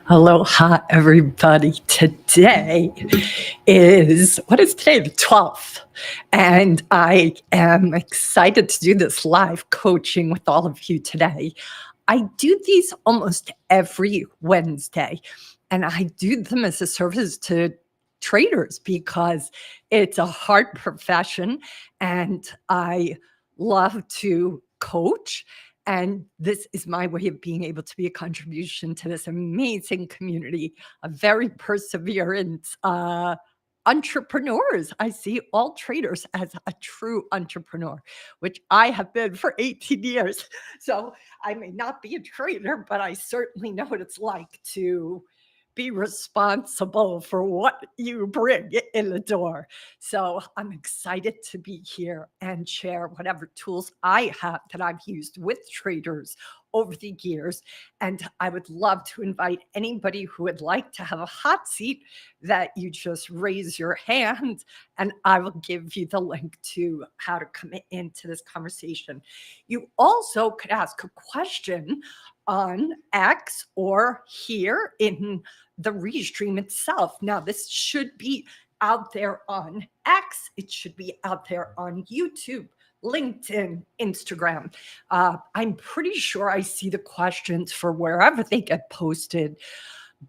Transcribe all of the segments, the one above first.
Aloha, everybody. Today what is today? The 12th. And I am excited to do this live coaching with all of you today. I do these almost every Wednesday, and I do them as a service to traders because it's a hard profession and I love to coach. And this is my way of being able to be a contribution to this amazing community of very perseverant entrepreneurs. I see all traders as a true entrepreneur, which I have been for 18 years. So I may not be a trader, but I certainly know what it's like to be responsible for what you bring in the door. So I'm excited to be here and share whatever tools I have that I've used with traders over the years. And I would love to invite anybody who would like to have a hot seat that you just raise your hand and I will give you the link to how to come into this conversation. You also could ask a question on X or here in the restream itself. Now, this should be out there on X. It should be out there on YouTube, LinkedIn, Instagram. I'm pretty sure I see the questions for wherever they get posted,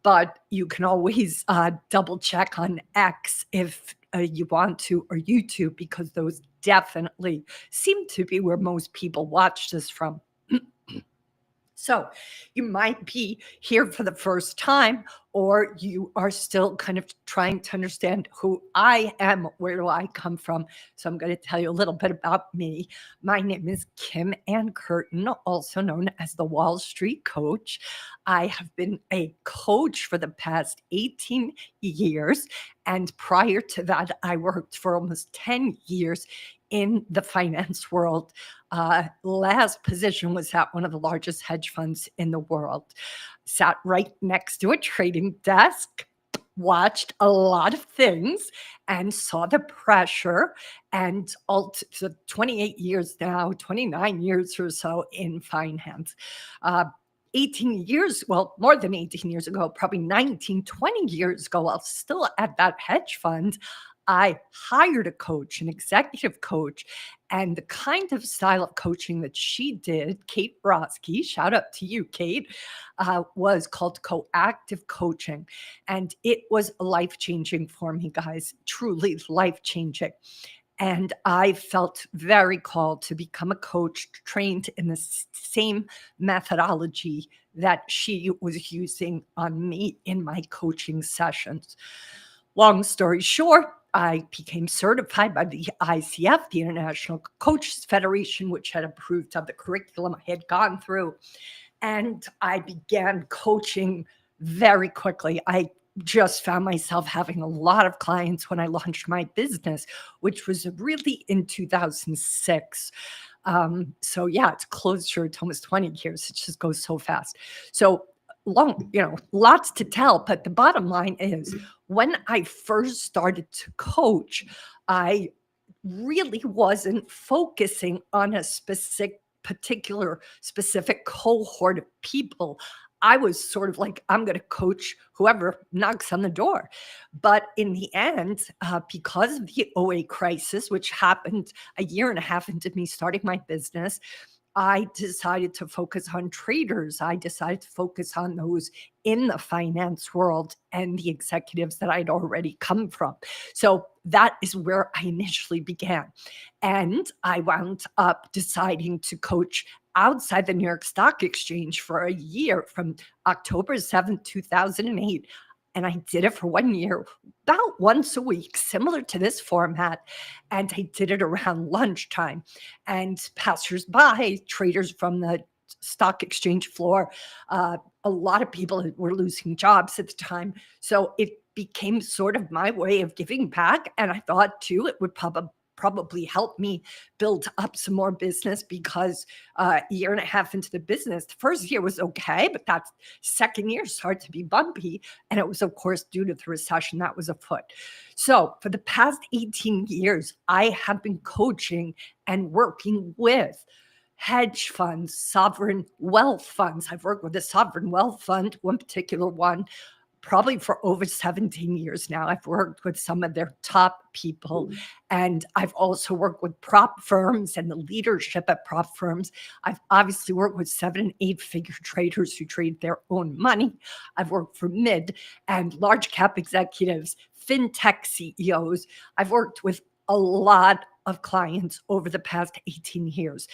but you can always double check on X if you want to, or YouTube, because those definitely seem to be where most people watch this from. So you might be here for the first time, or you are still kind of trying to understand who I am, where do I come from. So I'm going to tell you a little bit about me. My name is Kim Ann Curtin, also known as the Wall Street Coach. I have been a coach for the past 18 years. And prior to that, I worked for almost 10 years in the finance world. Last position was at one of the largest hedge funds in the world. Sat right next to a trading desk, watched a lot of things and saw the pressure. And so 28 years now, 29 years or so in finance. 18 years, well, more than 18 years ago, probably 19, 20 years ago, while still at that hedge fund, I hired a coach, an executive coach, and the kind of style of coaching that she did, Kate Brodsky, shout out to you, Kate, was called coactive coaching. And it was life-changing for me, guys, truly life-changing. And I felt very called to become a coach trained in the same methodology that she was using on me in my coaching sessions. Long story short, I became certified by the ICF, the International Coaches Federation, which had approved of the curriculum I had gone through. And I began coaching very quickly. I just found myself having a lot of clients when I launched my business, which was really in 2006. So yeah, it's closer to almost 20 years. It just goes so fast. So long, lots to tell. But the bottom line is when I first started to coach, I really wasn't focusing on a specific cohort of people. I was sort of like, I'm going to coach whoever knocks on the door. But in the end, because of the '08 crisis, which happened a year and a half into me starting my business, I decided to focus on traders. I decided to focus on those in the finance world and the executives that I'd already come from. So that is where I initially began. And I wound up deciding to coach outside the New York Stock Exchange for a year from October 7th, 2008. And I did it for 1 year, about once a week, similar to this format. And I did it around lunchtime. And passersby, traders from the stock exchange floor, a lot of people were losing jobs at the time. So it became sort of my way of giving back. And I thought, too, it would probably help me build up some more business because a year and a half into the business, the first year was okay, but that second year started to be bumpy. And it was, of course, due to the recession that was afoot. So for the past 18 years, I have been coaching and working with hedge funds, sovereign wealth funds. I've worked with a sovereign wealth fund, one particular one, probably for over 17 years now. I've worked with some of their top people, and I've also worked with prop firms and the leadership at prop firms. I've obviously worked with 7 and 8 figure traders who trade their own money. I've worked for mid and large cap executives, fintech CEOs. I've worked with a lot of clients over the past 18 years.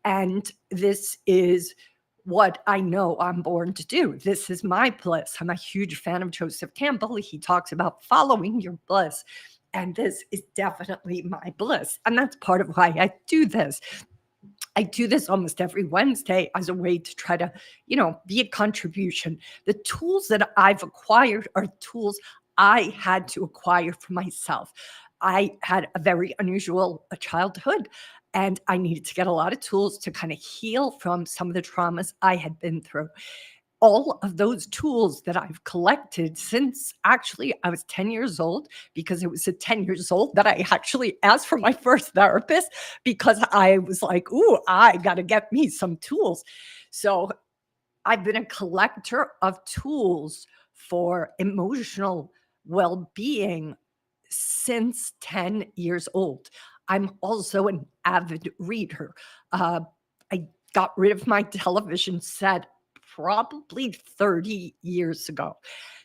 And this is what I know I'm born to do. This is my bliss. I'm a huge fan of Joseph Campbell. He talks about following your bliss. And this is definitely my bliss. And that's part of why I do this. I do this almost every Wednesday as a way to try to, be a contribution. The tools that I've acquired are tools I had to acquire for myself. I had a very unusual childhood, and I needed to get a lot of tools to kind of heal from some of the traumas I had been through. All of those tools that I've collected since actually I was 10 years old, because it was at 10 years old that I actually asked for my first therapist, because I was like, ooh, I got to get me some tools. So I've been a collector of tools for emotional well-being since 10 years old. I'm also an avid reader. I got rid of my television set probably 30 years ago.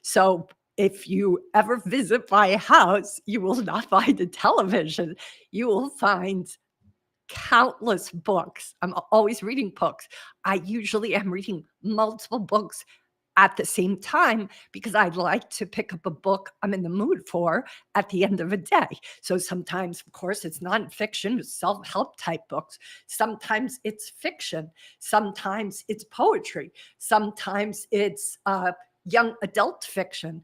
So if you ever visit my house, you will not find a television. You will find countless books. I'm always reading books. I usually am reading multiple books at the same time, because I'd like to pick up a book I'm in the mood for at the end of a day. So sometimes, of course, it's nonfiction, it's self-help type books. Sometimes it's fiction. Sometimes it's poetry. Sometimes it's young adult fiction.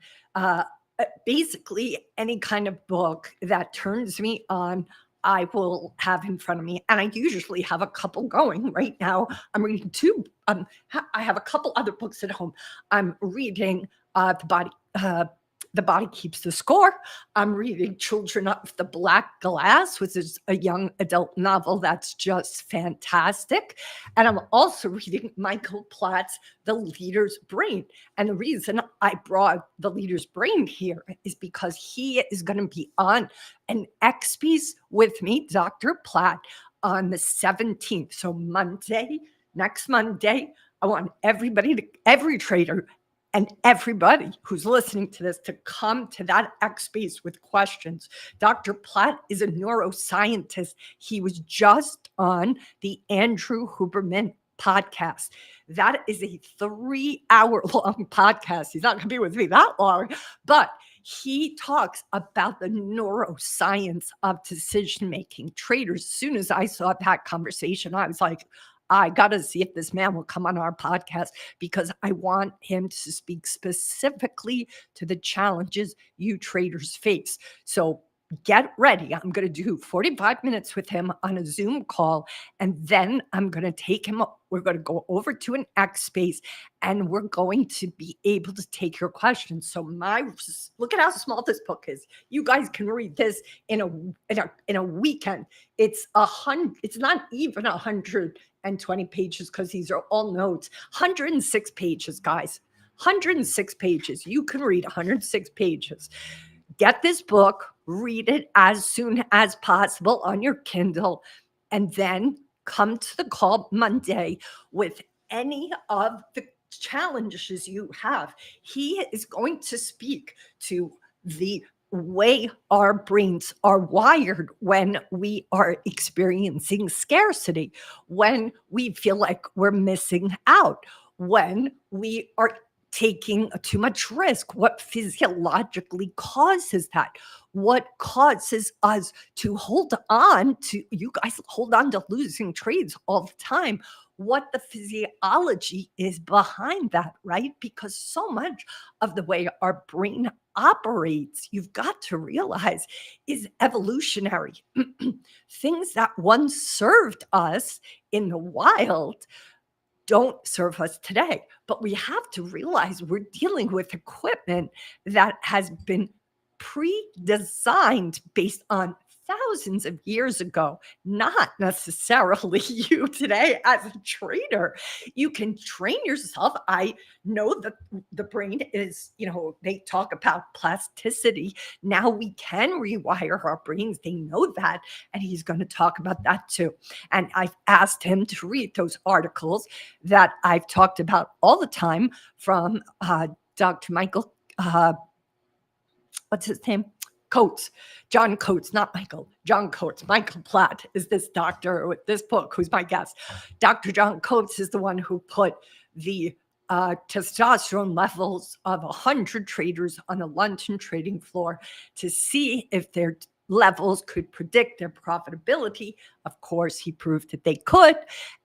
Basically, any kind of book that turns me on, I will have in front of me. And I usually have a couple going right now. I'm reading two. I have a couple other books at home. I'm reading The Body Keeps the Score. I'm reading Children of the Black Glass, which is a young adult novel that's just fantastic. And I'm also reading Michael Platt's The Leader's Brain. And the reason I brought The Leader's Brain here is because he is going to be on an X piece with me, Dr. Platt, on the 17th. So next Monday, I want every trader and everybody who's listening to this to come to that X space with questions. Dr. Platt is a neuroscientist. He was just on the Andrew Huberman podcast. That is a 3-hour-long podcast. He's not going to be with me that long, but he talks about the neuroscience of decision-making traders. As soon as I saw that conversation, I was like, I got to see if this man will come on our podcast, because I want him to speak specifically to the challenges you traders face. So get ready. I'm going to do 45 minutes with him on a Zoom call, and then I'm going to take him. We're going to go over to an X space, and we're going to be able to take your questions. So look at how small this book is. You guys can read this in a weekend. It's not even 120 pages, because these are all notes. 106 pages, guys. 106 pages. You can read 106 pages. Get this book, read it as soon as possible on your Kindle, and then come to the call Monday with any of the challenges you have. He is going to speak to the way our brains are wired when we are experiencing scarcity, when we feel like we're missing out, when we are taking too much risk, what physiologically causes that, what causes us to hold on to, you guys hold on to losing trades all the time, what the physiology is behind that, right? Because so much of the way our brain operates, you've got to realize, is evolutionary. Things that once served us in the wild don't serve us today. But we have to realize we're dealing with equipment that has been pre-designed based on thousands of years ago, not necessarily you today as a trader. You can train yourself. I know that the brain is, they talk about plasticity. Now we can rewire our brains. They know that. And he's going to talk about that too. And I've asked him to read those articles that I've talked about all the time from Dr. Michael, what's his name? Coates, John Coates, not Michael, John Coates. Michael Platt is this doctor with this book who's my guest. Dr. John Coates is the one who put the testosterone levels of 100 traders on a London trading floor to see if their levels could predict their profitability. Of course, he proved that they could.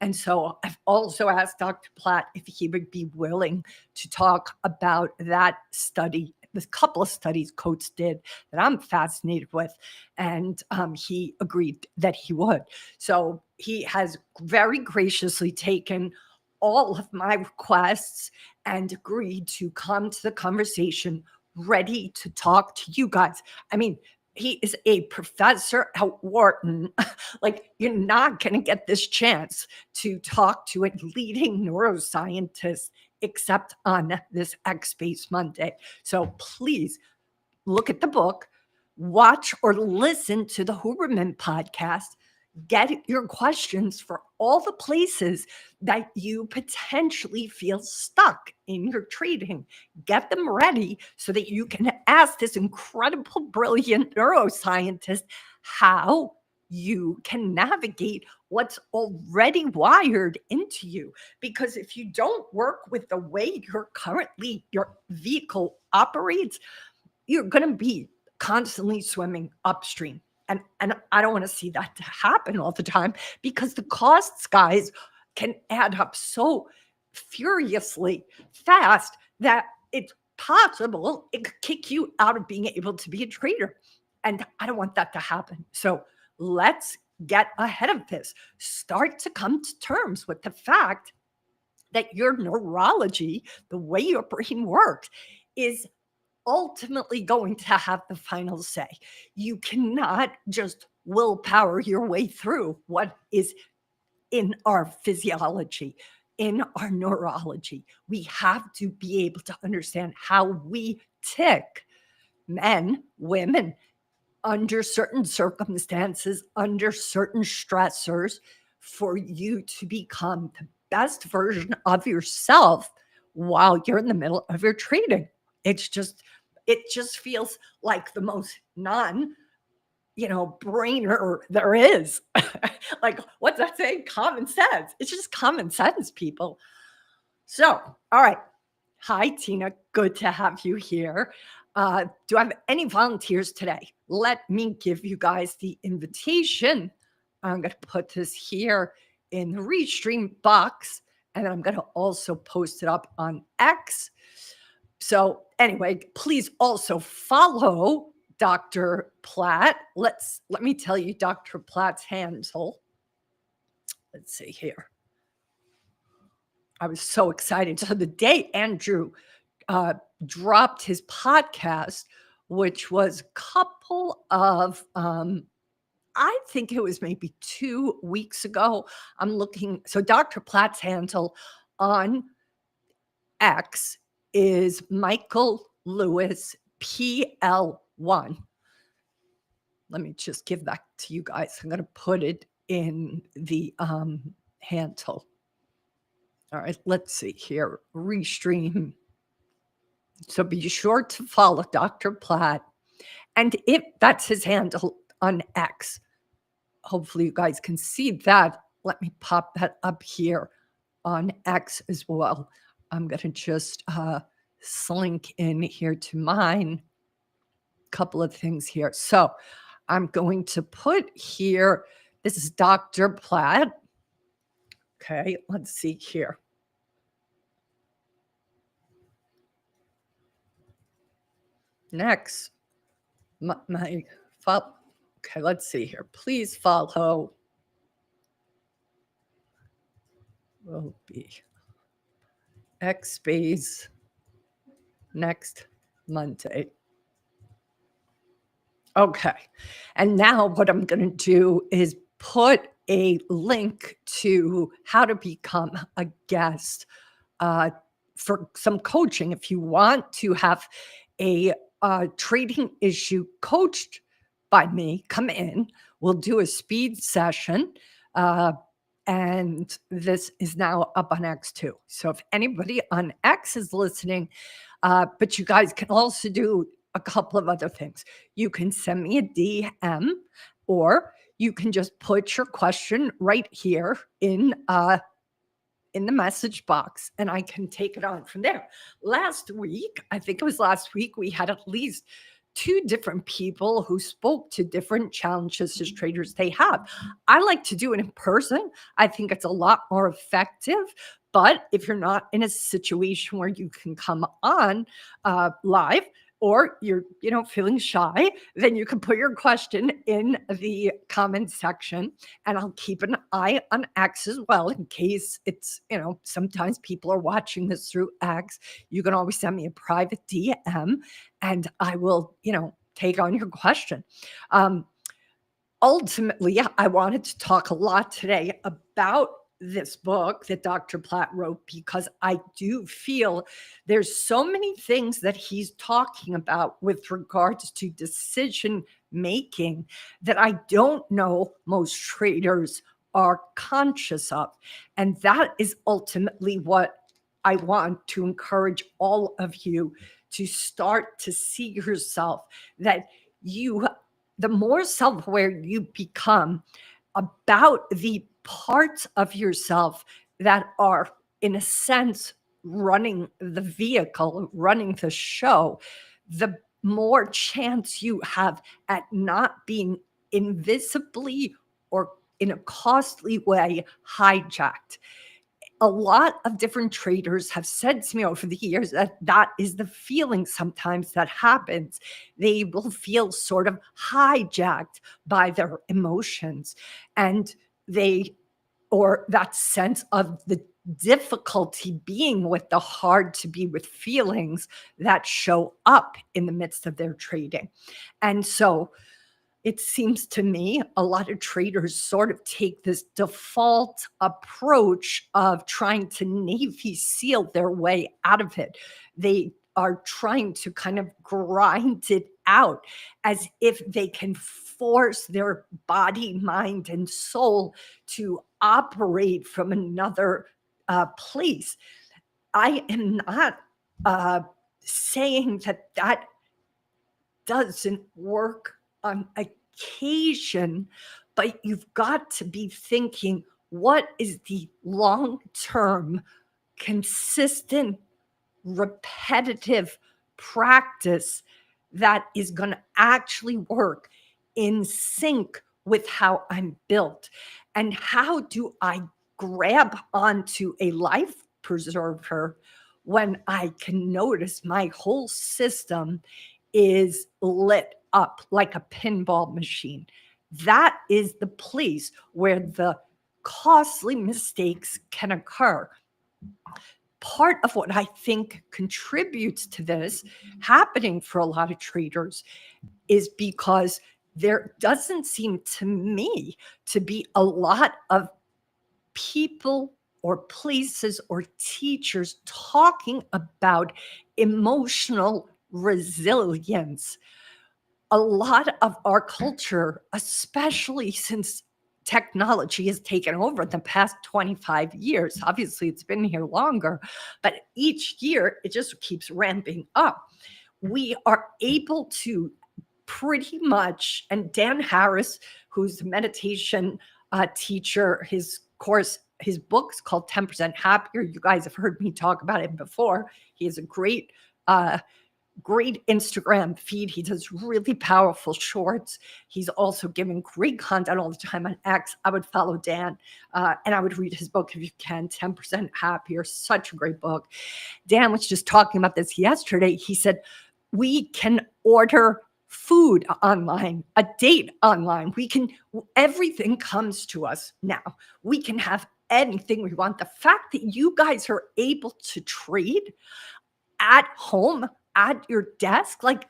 And so I've also asked Dr. Platt if he would be willing to talk about that study. There's a couple of studies Coates did that I'm fascinated with, and he agreed that he would. So he has very graciously taken all of my requests and agreed to come to the conversation, ready to talk to you guys. I mean, he is a professor at Wharton. Like, you're not going to get this chance to talk to a leading neuroscientist except on this X-Space Monday. So please look at the book, watch or listen to the Huberman podcast, get your questions for all the places that you potentially feel stuck in your trading. Get them ready so that you can ask this incredible, brilliant neuroscientist how you can navigate what's already wired into you. Because if you don't work with the way your vehicle operates, you're going to be constantly swimming upstream. And I don't want to see that to happen all the time, because the costs, guys, can add up so furiously fast that it's possible it could kick you out of being able to be a trader. And I don't want that to happen. So let's get ahead of this. Start to come to terms with the fact that your neurology, the way your brain works, is ultimately going to have the final say. You cannot just willpower your way through what is in our physiology, in our neurology. We have to be able to understand how we tick, men, women, under certain circumstances, under certain stressors, for you to become the best version of yourself while you're in the middle of your trading. It just feels like the most brainer there is. Like, what's that saying? Common sense. It's just common sense, people. So, all right. Hi, Tina. Good to have you here. Do I have any volunteers today? Let me give you guys the invitation. I'm going to put this here in the Restream box, and then I'm going to also post it up on X. So anyway, please also follow Dr. Platt. Let me tell you Dr. Platt's handle. Let's see here. I was so excited. So the day Andrew dropped his podcast, which was a couple of, I think it was maybe 2 weeks ago. I'm looking. So Dr. Platt's handle on X is Michael Lewis PL1. Let me just give that to you guys. I'm going to put it in the handle. All right, let's see here. Restream. So be sure to follow Dr. Platt. And if that's his handle on X, hopefully you guys can see that. Let me pop that up here on X as well. I'm going to just slink in here to mine. Couple of things here. So I'm going to put here, this is Dr. Platt. Okay, let's see here. Next, okay, let's see here. Please follow. Will be X-Space next Monday. Okay. And now what I'm going to do is put a link to how to become a guest uh, for some coaching. If you want to have a trading issue coached by me, come in. We'll do a speed session. Uh, and this is now up on X too. So if anybody on X is listening, but you guys can also do a couple of other things. You can send me a DM, or you can just put your question right here in the message box, and I can take it on from there. Last week, I think it was last week, we had at least two different people who spoke to different challenges as traders they have. I like to do it in person. I think it's a lot more effective. But if you're not in a situation where you can come on live, or you're feeling shy, then you can put your question in the comment section, and I'll keep an eye on X as well in case it's, sometimes people are watching this through X. You can always send me a private DM, and I will, take on your question. Ultimately, I wanted to talk a lot today about this book that Dr. Platt wrote, because I do feel there's so many things that he's talking about with regards to decision making that I don't know most traders are conscious of. And that is ultimately what I want to encourage all of you to start to see yourself, that you the more self-aware you become about the parts of yourself that are, in a sense, running the vehicle, running the show, the more chance you have at not being invisibly or in a costly way hijacked. A lot of different traders have said to me over the years that that is the feeling sometimes that happens. They will feel sort of hijacked by their emotions, and or that sense of the difficulty being with the hard to be with feelings that show up in the midst of their trading. And so it seems to me a lot of traders sort of take this default approach of trying to Navy SEAL their way out of it. They are trying to kind of grind it out as if they can force their body, mind, and soul to operate from another place. I am not saying that that doesn't work on occasion, but you've got to be thinking, what is the long term, consistent, repetitive practice that is going to actually work in sync with how I'm built? And how do I grab onto a life preserver when I can notice my whole system is lit up like a pinball machine? That is the place where the costly mistakes can occur. Part of what I think contributes to this happening for a lot of traders is because there doesn't seem to me to be a lot of people or places or teachers talking about emotional resilience. A lot of our culture, especially since technology has taken over the past 25 years, obviously it's been here longer, but each year it just keeps ramping up. We are able to pretty much, and Dan Harris, who's a meditation teacher, his book's called 10% Happier. You guys have heard me talk about it before. He has a great Instagram feed. He does really powerful shorts. He's also giving great content all the time on X. I would follow Dan, and I would read his book if you can, 10% Happier. Such a great book. Dan was just talking about this yesterday. He said, we can order food online, a date online. Everything comes to us now. We can have anything we want. The fact that you guys are able to trade at home, at your desk, like,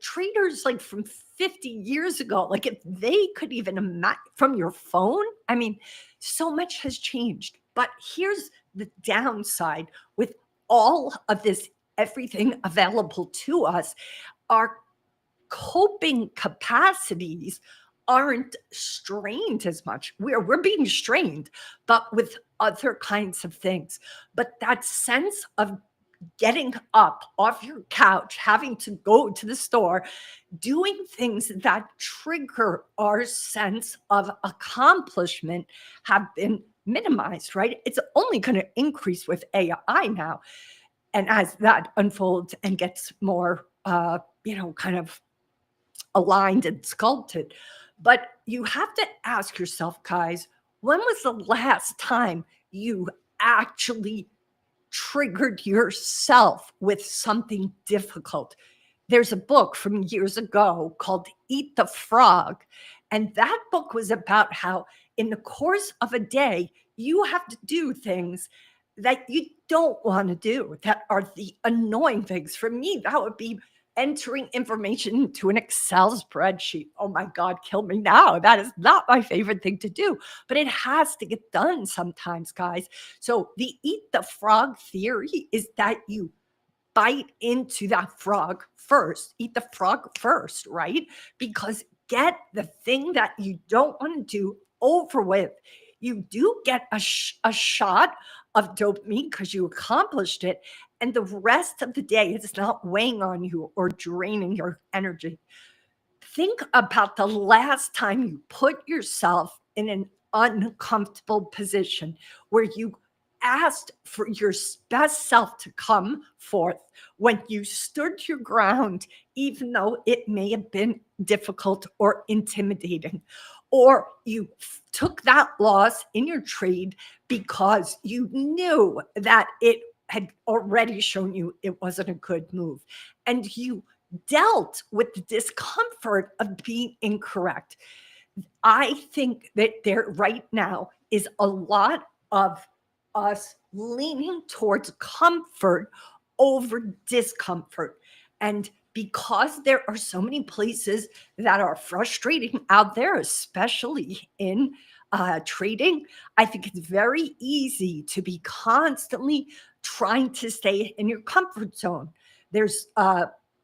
traders like from 50 years ago, like if they could even imagine from your phone, I mean, so much has changed. But here's the downside with all of this, everything available to us, our coping capacities aren't strained as much. We're being strained, but with other kinds of things. But that sense of getting up off your couch, having to go to the store, doing things that trigger our sense of accomplishment have been minimized, right? It's only going to increase with AI now. And as that unfolds and gets more, kind of aligned and sculpted. But you have to ask yourself, guys, when was the last time you actually triggered yourself with something difficult? There's a book from years ago called Eat the Frog. And that book was about how, in the course of a day, you have to do things that you don't want to do, that are the annoying things. For me, that would be entering information into an Excel spreadsheet. Oh my God, kill me now. That is not my favorite thing to do, but it has to get done sometimes, guys. So the eat the frog theory is that you bite into that frog first, eat the frog first, right? Because get the thing that you don't want to do over with. You do get a shot of dopamine because you accomplished it. And the rest of the day, it's not weighing on you or draining your energy. Think about the last time you put yourself in an uncomfortable position where you asked for your best self to come forth, when you stood your ground, even though it may have been difficult or intimidating, or you took that loss in your trade because you knew that it had already shown you it wasn't a good move, and you dealt with the discomfort of being incorrect. I think that there right now is a lot of us leaning towards comfort over discomfort. And because there are so many places that are frustrating out there, especially in trading, I think it's very easy to be constantly trying to stay in your comfort zone. There's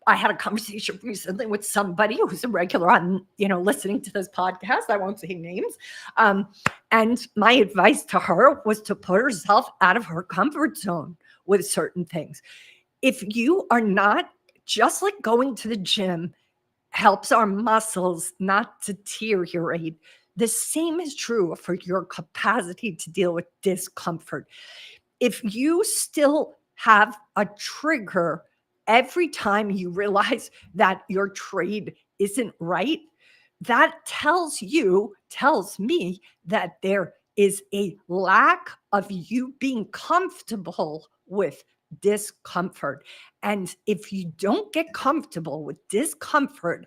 I had a conversation recently with somebody who's a regular on, listening to this podcast. I won't say names. And my advice to her was to put herself out of her comfort zone with certain things. If you are not, just like going to the gym helps our muscles not to deteriorate, the same is true for your capacity to deal with discomfort. If you still have a trigger every time you realize that your trade isn't right, that tells me that there is a lack of you being comfortable with discomfort. And if you don't get comfortable with discomfort,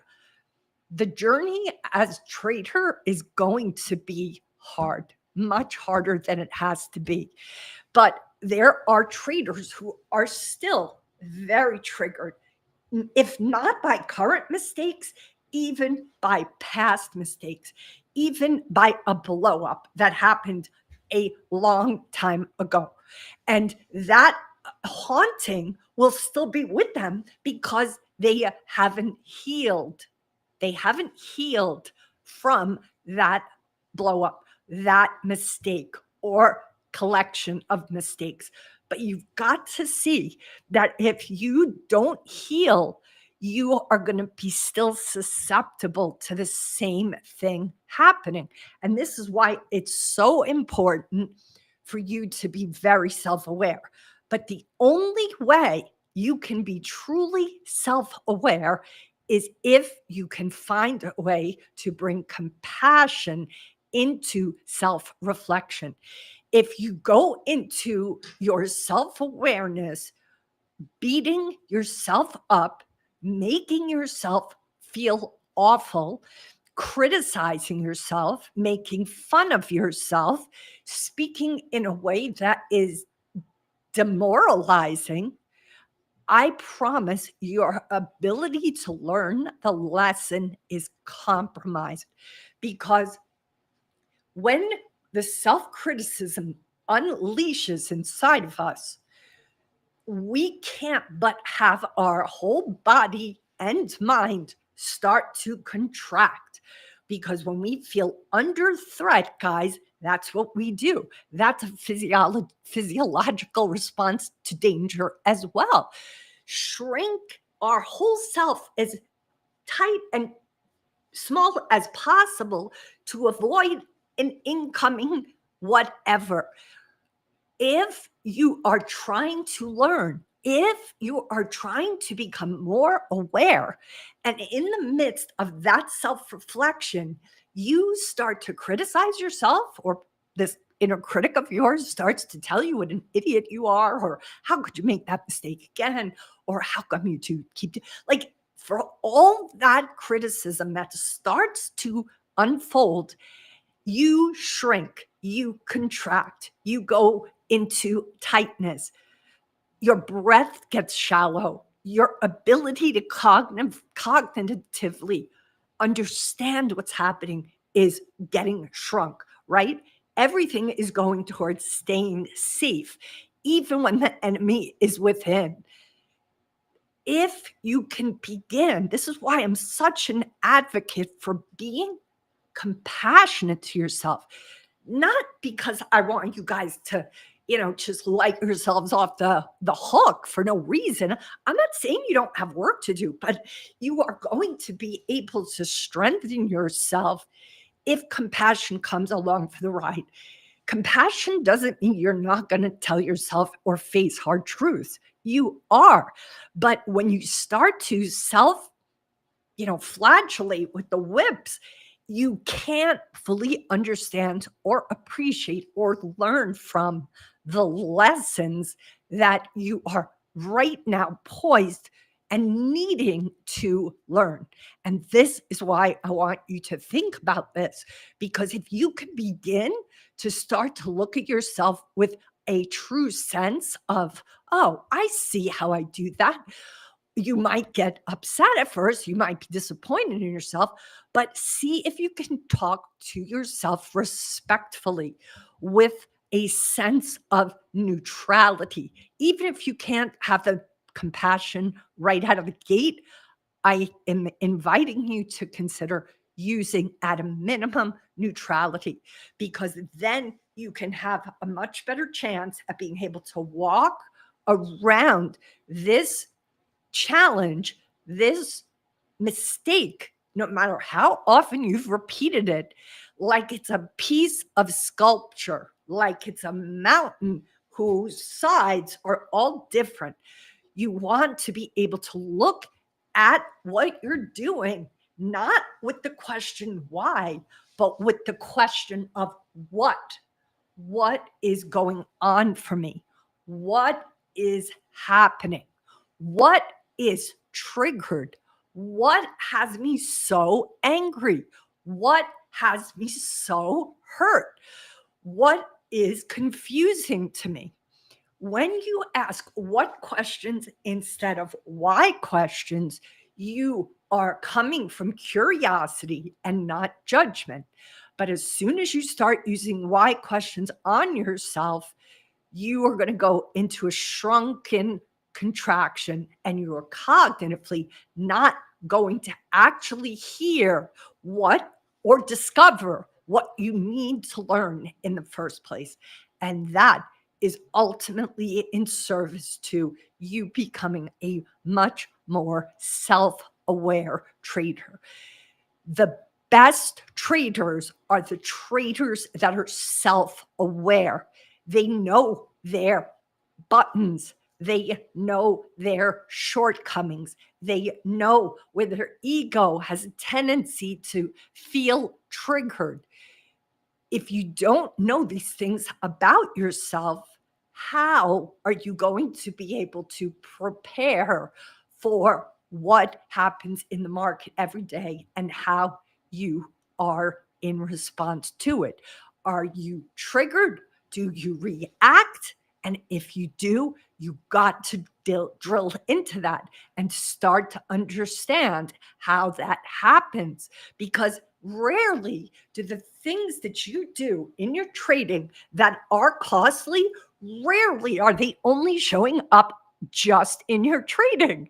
the journey as trader is going to be hard, much harder than it has to be. But there are traders who are still very triggered, if not by current mistakes, even by past mistakes, even by a blow up that happened a long time ago. And that haunting will still be with them because they haven't healed. They haven't healed from that blow up, that mistake, or collection of mistakes. But you've got to see that if you don't heal, you are going to be still susceptible to the same thing happening. And this is why it's so important for you to be very self aware. But the only way you can be truly self aware is if you can find a way to bring compassion into self reflection. If you go into your self awareness beating yourself up, making yourself feel awful, criticizing yourself, making fun of yourself, speaking in a way that is demoralizing, I promise your ability to learn the lesson is compromised because when the self criticism unleashes inside of us, we can't but have our whole body and mind start to contract. Because when we feel under threat, guys, that's what we do. That's a physiological response to danger as well. Shrink our whole self as tight and small as possible to avoid an incoming whatever. If you are trying to learn, if you are trying to become more aware, and in the midst of that self reflection, you start to criticize yourself, or this inner critic of yours starts to tell you what an idiot you are, or how could you make that mistake again, or how come you two keep like for all that criticism that starts to unfold, you shrink, you contract, you go into tightness. Your breath gets shallow. Your ability to cognitively understand what's happening is getting shrunk, right? Everything is going towards staying safe, even when the enemy is within. If you can begin, this is why I'm such an advocate for being compassionate to yourself, not because I want you guys to, just light yourselves off the hook for no reason. I'm not saying you don't have work to do, but you are going to be able to strengthen yourself if compassion comes along for the ride. Compassion doesn't mean you're not going to tell yourself or face hard truths. You are. But when you start to flagellate with the whips, you can't fully understand or appreciate or learn from the lessons that you are right now poised and needing to learn. And this is why I want you to think about this, because if you can begin to start to look at yourself with a true sense of, oh, I see how I do that. You might get upset at first, you might be disappointed in yourself, but see if you can talk to yourself respectfully with a sense of neutrality. Even if you can't have the compassion right out of the gate, I am inviting you to consider using at a minimum neutrality, because then you can have a much better chance at being able to walk around this challenge, this mistake, no matter how often you've repeated it, like it's a piece of sculpture, like it's a mountain whose sides are all different. You want to be able to look at what you're doing, not with the question why, but with the question of what. What is going on for me? What is happening? What is triggered? What has me so angry? What has me so hurt? What is confusing to me? When you ask what questions instead of why questions, you are coming from curiosity and not judgment. But as soon as you start using why questions on yourself, you are going to go into a shrunken contraction, and you are cognitively not going to actually hear what or discover what you need to learn in the first place. And that is ultimately in service to you becoming a much more self-aware trader. The best traders are the traders that are self-aware. They know their buttons. They know their shortcomings. They know where their ego has a tendency to feel triggered. If you don't know these things about yourself, how are you going to be able to prepare for what happens in the market every day and how you are in response to it? Are you triggered? Do you react? And if you do, you got to drill into that and start to understand how that happens, because rarely do the things that you do in your trading that are costly, rarely are they only showing up just in your trading.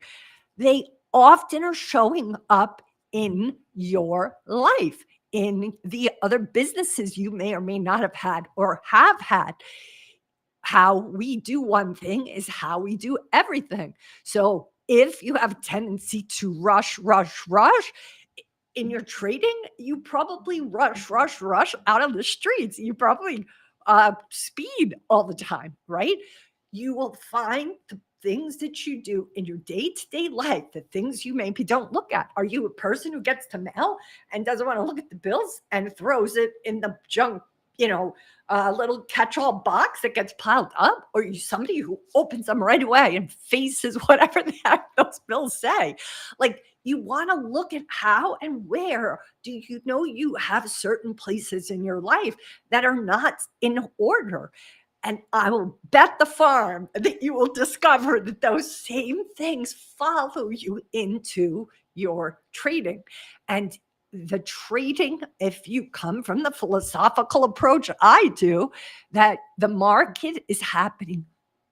They often are showing up in your life, in the other businesses you may or may not have had or have had. How we do one thing is how we do everything. So if you have a tendency to rush in your trading, you probably rush out on the streets. You probably speed all the time, right? You will find the things that you do in your day-to-day life, the things you maybe don't look at. Are you a person who gets to mail and doesn't want to look at the bills and throws it in the junk, little catch-all box that gets piled up? Or are you somebody who opens them right away and faces whatever the heck those bills say? Like, you want to look at how and where do you have certain places in your life that are not in order. And I will bet the farm that you will discover that those same things follow you into your trading. And the trading, if you come from the philosophical approach I do, that the market is happening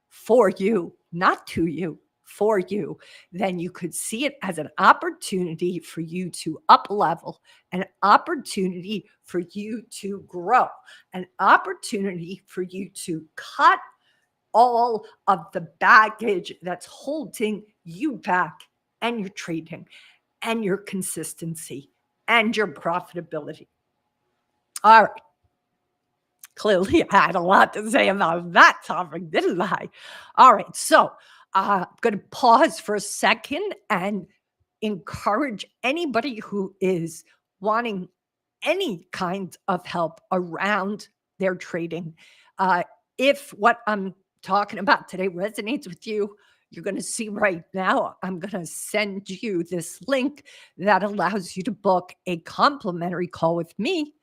for you, not to you, for you, then you could see it as an opportunity for you to up level, an opportunity for you to grow, an opportunity for you to cut all of the baggage that's holding you back, and your trading and your consistency and your profitability. All right. Clearly, I had a lot to say about that topic, didn't I? All right. So I'm going to pause for a second and encourage anybody who is wanting any kind of help around their trading. If what I'm talking about today resonates with you, you're going to see right now, I'm going to send you this link that allows you to book a complimentary call with me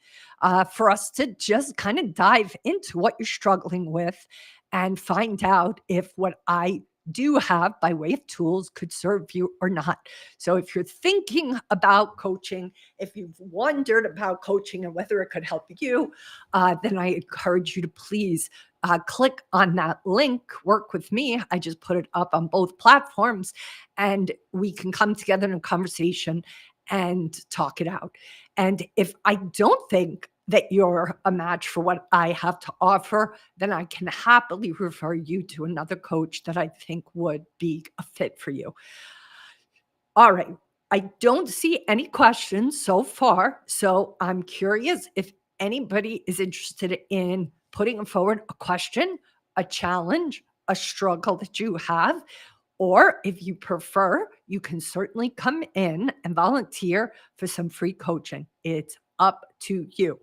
for us to just kind of dive into what you're struggling with and find out if what I do have by way of tools could serve you or not. So if you're thinking about coaching, if you've wondered about coaching and whether it could help you, then I encourage you to please click on that link, work with me. I just put it up on both platforms, and we can come together in a conversation and talk it out. And if I don't think that you're a match for what I have to offer, then I can happily refer you to another coach that I think would be a fit for you. All right. I don't see any questions so far. So I'm curious if anybody is interested in putting forward a question, a challenge, a struggle that you have. Or if you prefer, you can certainly come in and volunteer for some free coaching. It's up to you.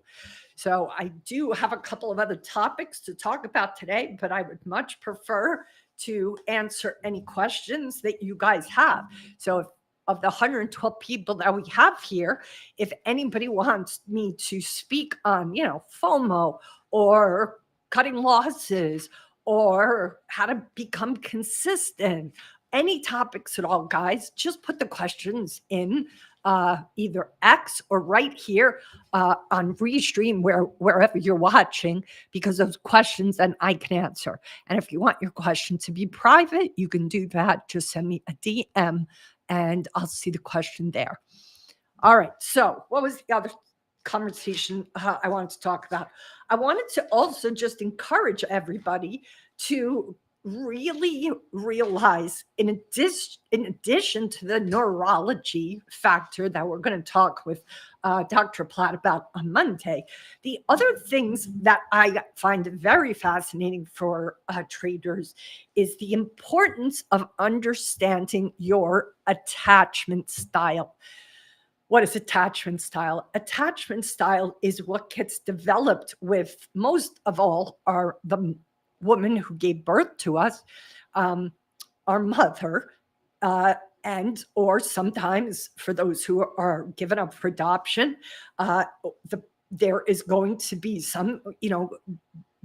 So I do have a couple of other topics to talk about today, but I would much prefer to answer any questions that you guys have. So if of the 112 people that we have here, if anybody wants me to speak on, FOMO or cutting losses or how to become consistent, any topics at all, guys, just put the questions in either X or right here on Restream, wherever you're watching, because those questions then I can answer. And if you want your question to be private, you can do that. Just send me a DM and I'll see the question there. All right. So what was the other conversation I wanted to talk about? I wanted to also just encourage everybody to really realize, in addition to the neurology factor that we're going to talk with Dr. Platt about on Monday, the other things that I find very fascinating for traders is the importance of understanding your attachment style. What is attachment style? Attachment style is what gets developed with, most of all, are the woman who gave birth to us, our mother, and or sometimes for those who are given up for adoption, there is going to be some,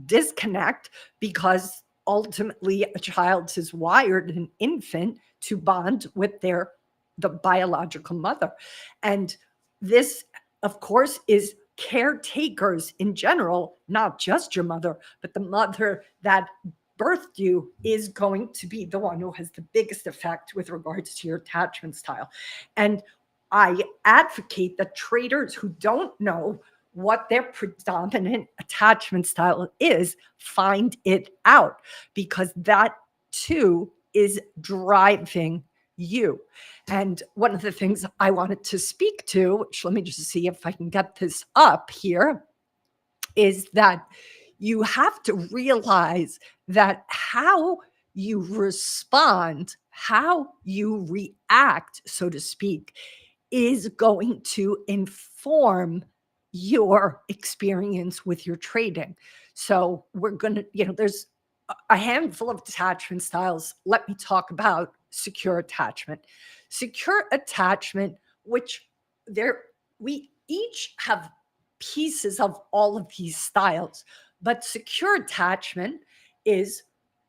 disconnect because ultimately a child is wired, an infant, to bond with the biological mother. And this, of course, is caretakers in general, not just your mother, but the mother that birthed you is going to be the one who has the biggest effect with regards to your attachment style. And I advocate that traders who don't know what their predominant attachment style is find it out, because that too is driving you. And one of the things I wanted to speak to, which let me just see if I can get this up here, is that you have to realize that how you respond, how you react, so to speak, is going to inform your experience with your trading. So we're going to, there's a handful of attachment styles. Let me talk about secure attachment. Secure attachment, which we each have pieces of all of these styles, but secure attachment is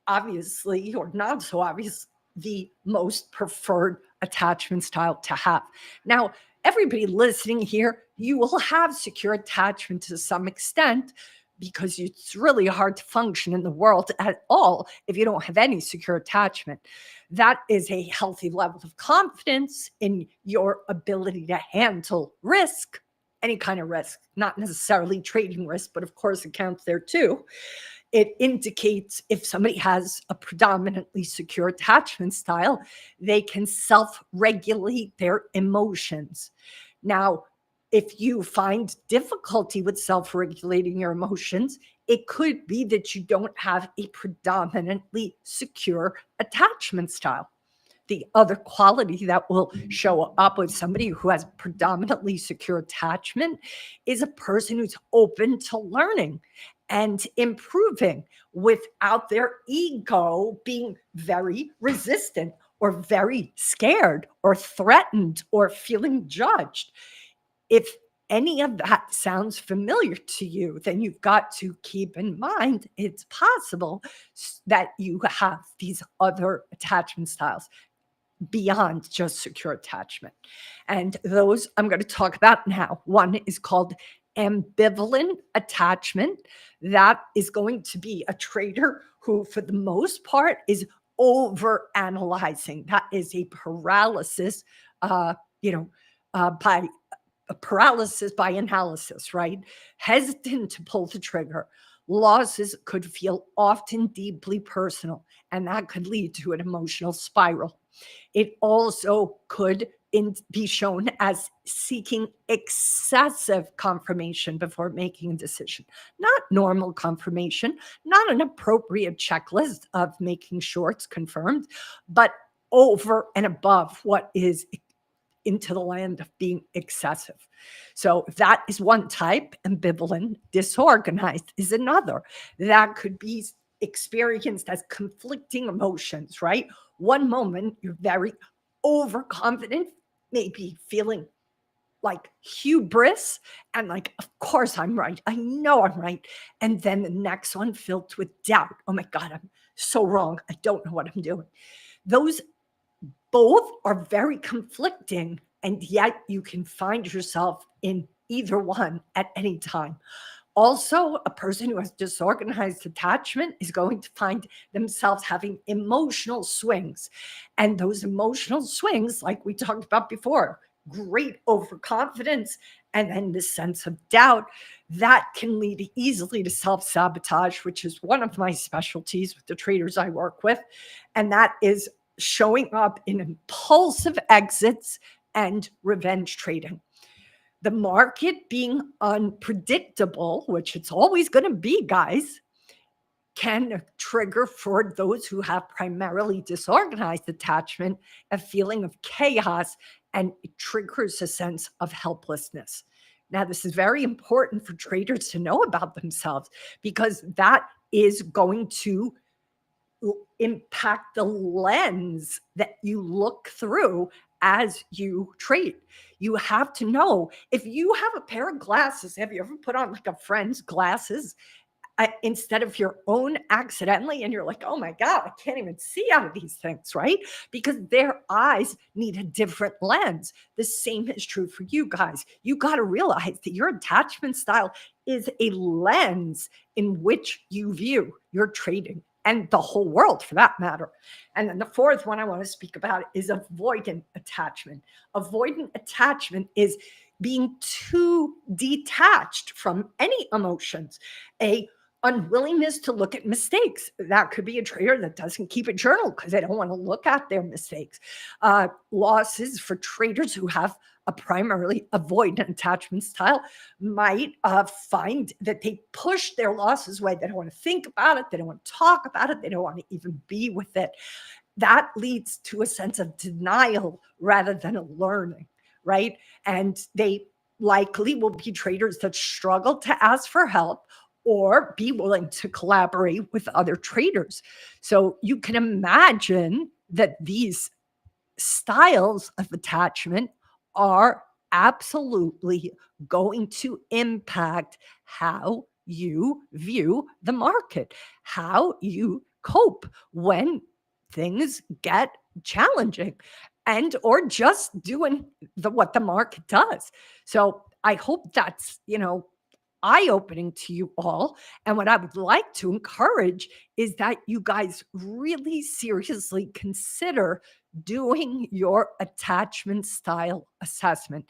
obviously, or not so obvious, the most preferred attachment style to have. Now, everybody listening here, you will have secure attachment to some extent, because it's really hard to function in the world at all if you don't have any secure attachment. That is a healthy level of confidence in your ability to handle risk, any kind of risk, not necessarily trading risk, but of course it counts there too. It indicates if somebody has a predominantly secure attachment style, they can self-regulate their emotions. Now, if you find difficulty with self-regulating your emotions, it could be that you don't have a predominantly secure attachment style. The other quality that will show up with somebody who has predominantly secure attachment is a person who's open to learning and improving without their ego being very resistant or very scared or threatened or feeling judged. If any of that sounds familiar to you, then you've got to keep in mind it's possible that you have these other attachment styles beyond just secure attachment. And those I'm going to talk about now. One is called ambivalent attachment. That is going to be a trader who, for the most part, is over analyzing. That is a paralysis, by a paralysis by analysis, right? Hesitant to pull the trigger. Losses could feel often deeply personal, and that could lead to an emotional spiral. It also could be shown as seeking excessive confirmation before making a decision, not normal confirmation, not an appropriate checklist of making sure it's confirmed, but over and above what is into the land of being excessive. So that is one type. Ambivalent. Disorganized is another. That could be experienced as conflicting emotions, right? One moment you're very overconfident, maybe feeling like hubris and like, of course I'm right. I know I'm right. And then the next one filled with doubt. Oh my God, I'm so wrong. I don't know what I'm doing. Those both are very conflicting, and yet you can find yourself in either one at any time. Also, a person who has disorganized attachment is going to find themselves having emotional swings. And those emotional swings, like we talked about before, great overconfidence and then this sense of doubt, that can lead easily to self-sabotage, which is one of my specialties with the traders I work with. And that is showing up in impulsive exits and revenge trading. The market being unpredictable, which it's always going to be, guys, can trigger for those who have primarily disorganized attachment a feeling of chaos, and it triggers a sense of helplessness. Now, this is very important for traders to know about themselves, because that is going to impact the lens that you look through as you trade. You have to know, if you have a pair of glasses, have you ever put on like a friend's glasses instead of your own accidentally, and you're like, oh my God, I can't even see out of these things, right? Because their eyes need a different lens. The same is true for you guys. You got to realize that your attachment style is a lens in which you view your trading and the whole world for that matter. And then the fourth one I want to speak about is avoidant attachment. Avoidant attachment is being too detached from any emotions, a unwillingness to look at mistakes. That could be a trader that doesn't keep a journal because they don't want to look at their mistakes. Losses for traders who have a primarily avoidant attachment style might find that they push their losses away. They don't want to think about it. They don't want to talk about it. They don't want to even be with it. That leads to a sense of denial rather than a learning, right? And they likely will be traders that struggle to ask for help or be willing to collaborate with other traders. So you can imagine that these styles of attachment are absolutely going to impact how you view the market, how you cope when things get challenging, and or just doing what the market does. So I hope that's, eye-opening to you all. And what I would like to encourage is that you guys really seriously consider doing your attachment style assessment.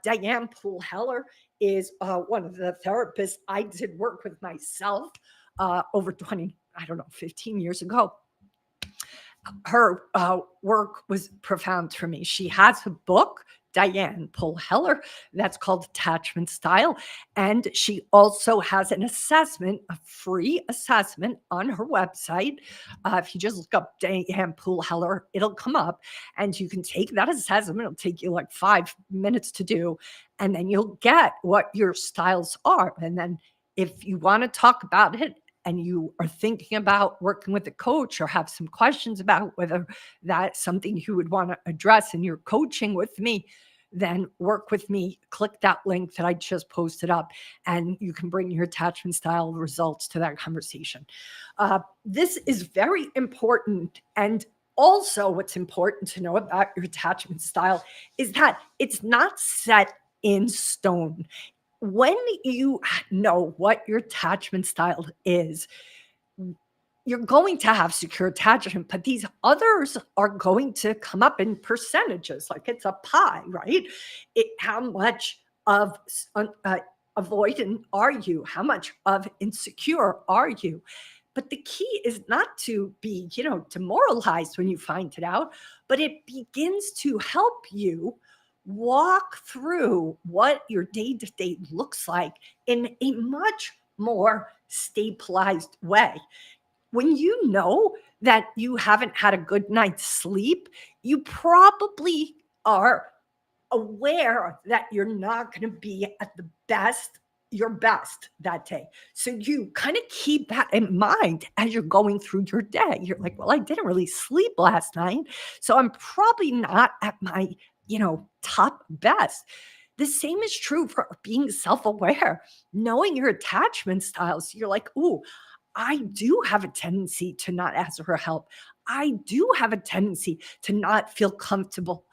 Diane Poole Heller is one of the therapists I did work with myself over 20, I don't know, 15 years ago. Her work was profound for me. She has a book, Diane Poole Heller, that's called Attachment Style. And she also has an assessment, a free assessment on her website. If you just look up Diane Poole Heller, it'll come up and you can take that assessment. It'll take you like 5 minutes to do. And then you'll get what your styles are. And then if you want to talk about it, and you are thinking about working with a coach or have some questions about whether that's something you would want to address in your coaching with me, then work with me. Click that link that I just posted up, and you can bring your attachment style results to that conversation. This is very important. And also, what's important to know about your attachment style is that it's not set in stone. When you know what your attachment style is, you're going to have secure attachment, but these others are going to come up in percentages, like it's a pie, right? How much of avoidant are you? How much of insecure are you? But the key is not to be, demoralized when you find it out, but it begins to help you walk through what your day-to-day looks like in a much more stabilized way. When you know that you haven't had a good night's sleep, you probably are aware that you're not going to be at your best that day. So you kind of keep that in mind as you're going through your day. You're like, well, I didn't really sleep last night, so I'm probably not at my, top best. The same is true for being self-aware, knowing your attachment styles. You're like, ooh, I do have a tendency to not ask for help. I do have a tendency to not feel comfortable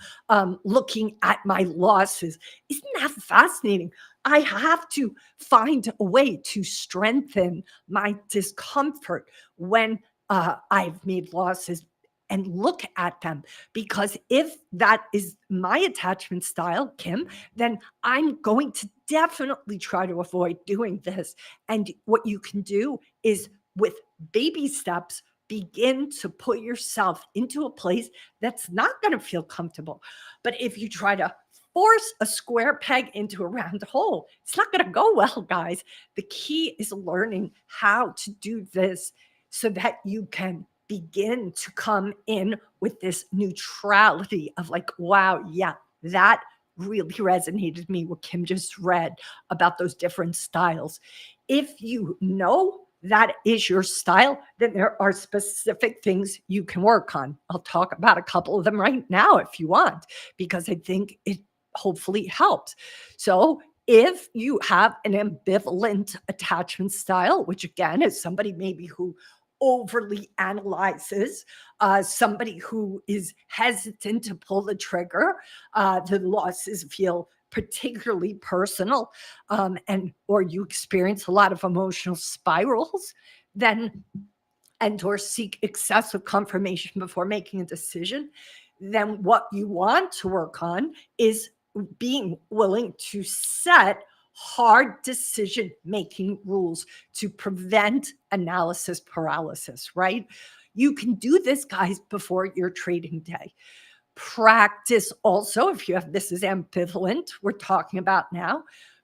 looking at my losses. Isn't that fascinating? I have to find a way to strengthen my discomfort when I've made losses and look at them. Because if that is my attachment style, Kim, then I'm going to definitely try to avoid doing this. And what you can do is with baby steps, begin to put yourself into a place that's not going to feel comfortable. But if you try to force a square peg into a round hole, it's not going to go well, guys. The key is learning how to do this so that you can begin to come in with this neutrality of like, wow, yeah, that really resonated with me, what Kim just read about those different styles. If you know that is your style, then there are specific things you can work on. I'll talk about a couple of them right now if you want, because I think it hopefully helps. So If you have an ambivalent attachment style, which again is somebody maybe who overly analyzes, somebody who is hesitant to pull the trigger, the losses feel particularly personal, and or you experience a lot of emotional spirals, then and or seek excessive confirmation before making a decision, then what you want to work on is being willing to set hard decision making rules to prevent analysis paralysis, right? You can do this, guys, before your trading day. Practice also, if you have this is ambivalent, we're talking about now,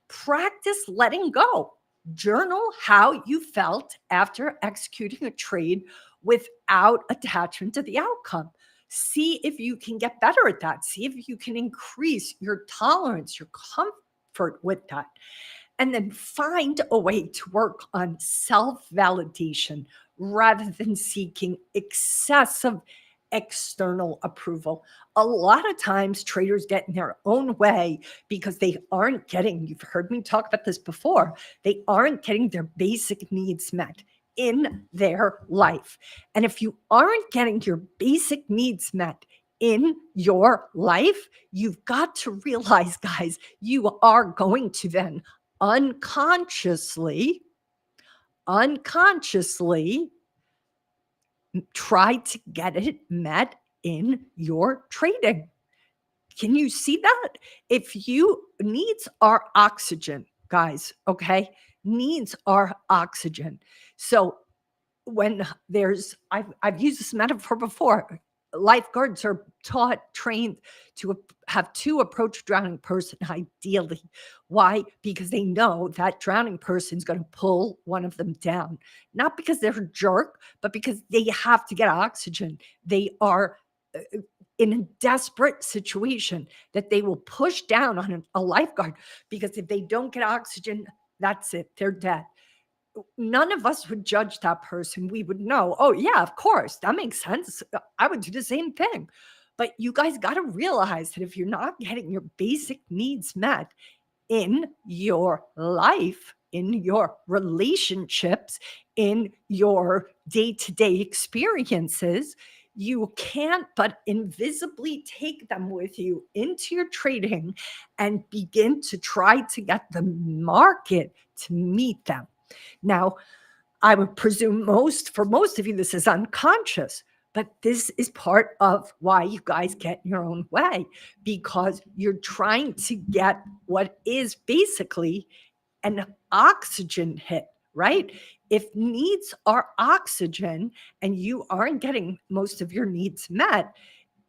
practice letting go. Journal how you felt after executing a trade without attachment to the outcome. See if you can get better at that. See if you can increase your tolerance, your comfort with that. And then find a way to work on self validation rather than seeking excessive external approval. A lot of times traders get in their own way because they aren't getting, you've heard me talk about this before, they aren't getting their basic needs met in their life. And if you aren't getting your basic needs met in your life, you've got to realize, guys, you are going to then unconsciously try to get it met in your trading. Can you see that? If you needs are oxygen, guys, okay? Needs are oxygen. So when I've used this metaphor before, lifeguards are trained to have to approach a drowning person ideally. Why? Because they know that drowning person is going to pull one of them down, not because they're a jerk, but because they have to get oxygen. They are in a desperate situation that they will push down on a lifeguard, because if they don't get oxygen, that's it, they're dead. None of us would judge that person. We would know, oh, yeah, of course, that makes sense. I would do the same thing. But you guys got to realize that if you're not getting your basic needs met in your life, in your relationships, in your day to day experiences, you can't but invisibly take them with you into your trading and begin to try to get the market to meet them. Now, I would presume for most of you, this is unconscious, but this is part of why you guys get in your own way, because you're trying to get what is basically an oxygen hit, right? If needs are oxygen and you aren't getting most of your needs met,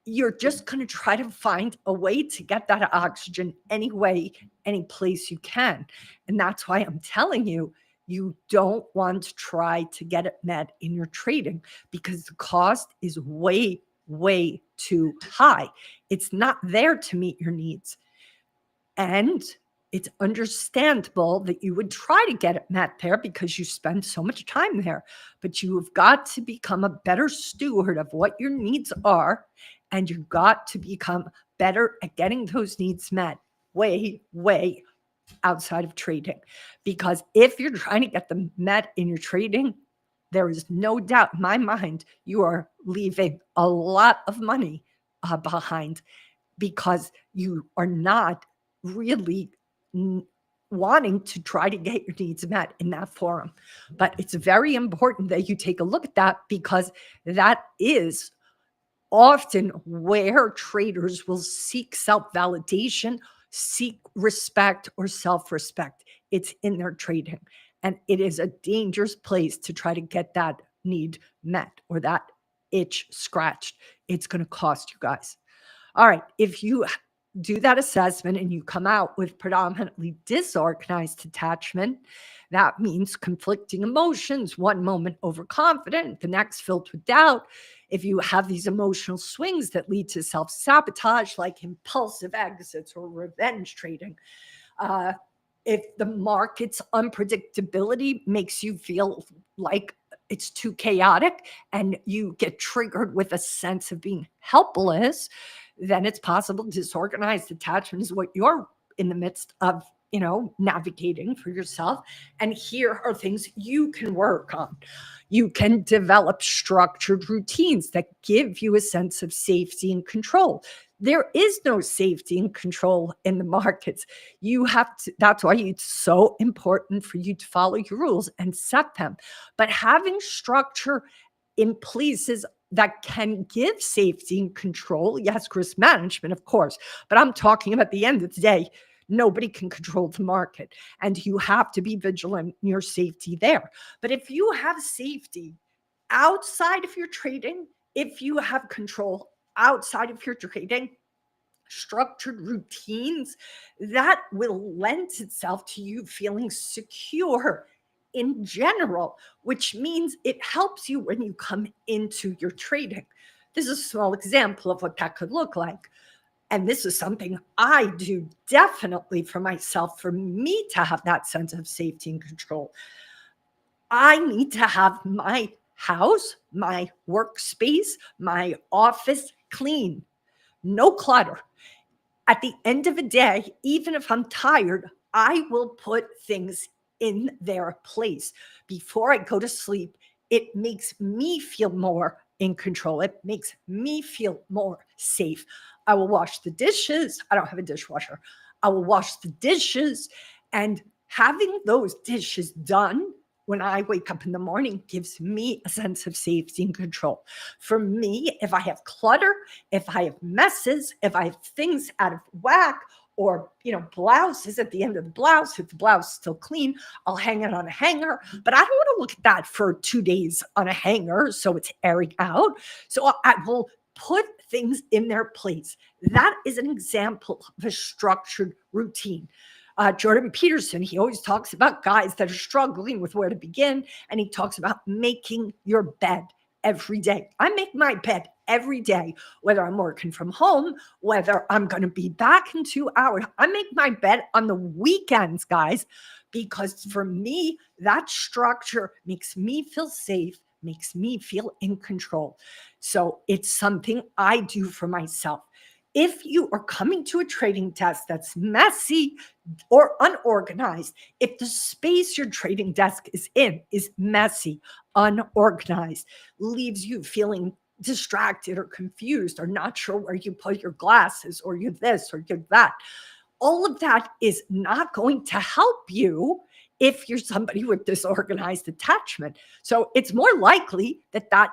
you're just going to try to find a way to get that oxygen any way, any place you can. And that's why I'm telling you, you don't want to try to get it met in your trading, because the cost is way, way too high. It's not there to meet your needs. And it's understandable that you would try to get it met there because you spend so much time there. But you have got to become a better steward of what your needs are. And you've got to become better at getting those needs met way, way outside of trading. Because if you're trying to get them met in your trading, there is no doubt in my mind you are leaving a lot of money behind, because you are not really wanting to try to get your needs met in that forum. But it's very important that you take a look at that, because that is often where traders will seek self-validation, seek respect or self-respect. It's in their trading. And it is a dangerous place to try to get that need met or that itch scratched. It's going to cost you guys. All right. If you do that assessment and you come out with predominantly disorganized attachment, that means conflicting emotions, one moment overconfident, the next filled with doubt. If you have these emotional swings that lead to self-sabotage, like impulsive exits or revenge trading, if the market's unpredictability makes you feel like it's too chaotic and you get triggered with a sense of being helpless, then it's possible disorganized attachment is what you're in the midst of navigating for yourself. And here are things you can work on. You can develop structured routines that give you a sense of safety and control. There is no safety and control in the markets. You have to, that's why it's so important for you to follow your rules and set them. But having structure in places that can give safety and control, yes, risk management, of course, but I'm talking about the end of the day, nobody can control the market, and you have to be vigilant in your safety there. But if you have safety outside of your trading, if you have control outside of your trading, structured routines, that will lend itself to you feeling secure in general, which means it helps you when you come into your trading. This is a small example of what that could look like. And this is something I do definitely for myself, for me to have that sense of safety and control. I need to have my house, my workspace, my office clean, no clutter. At the end of the day, even if I'm tired, I will put things in their place. Before I go to sleep, it makes me feel more in control. It makes me feel more safe. I will wash the dishes. I don't have a dishwasher. I will wash the dishes, and having those dishes done when I wake up in the morning gives me a sense of safety and control. For me, if I have clutter, if I have messes, if I have things out of whack, or blouses at the end of the blouse, if the blouse is still clean, I'll hang it on a hanger. But I don't want to look at that for 2 days on a hanger, so it's airing out. So I will put things in their place. That is an example of a structured routine. Jordan Peterson, he always talks about guys that are struggling with where to begin, and he talks about making your bed every day. I make my bed every day, whether I'm working from home, whether I'm going to be back in 2 hours. I make my bed on the weekends, guys, because for me, that structure makes me feel safe, makes me feel in control. So it's something I do for myself. If you are coming to a trading desk that's messy or unorganized, if the space your trading desk is in is messy, unorganized, leaves you feeling distracted or confused or not sure where you put your glasses, or you're this or you're that, all of that is not going to help you if you're somebody with disorganized attachment. So it's more likely that that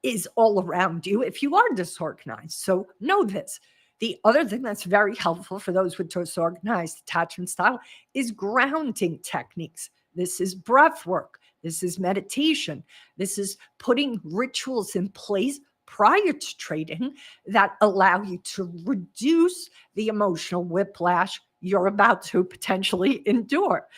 is all around you if you are disorganized. So know this. The other thing that's very helpful for those with disorganized attachment style is grounding techniques. This is breath work. This is meditation. This is putting rituals in place prior to trading that allow you to reduce the emotional whiplash you're about to potentially endure.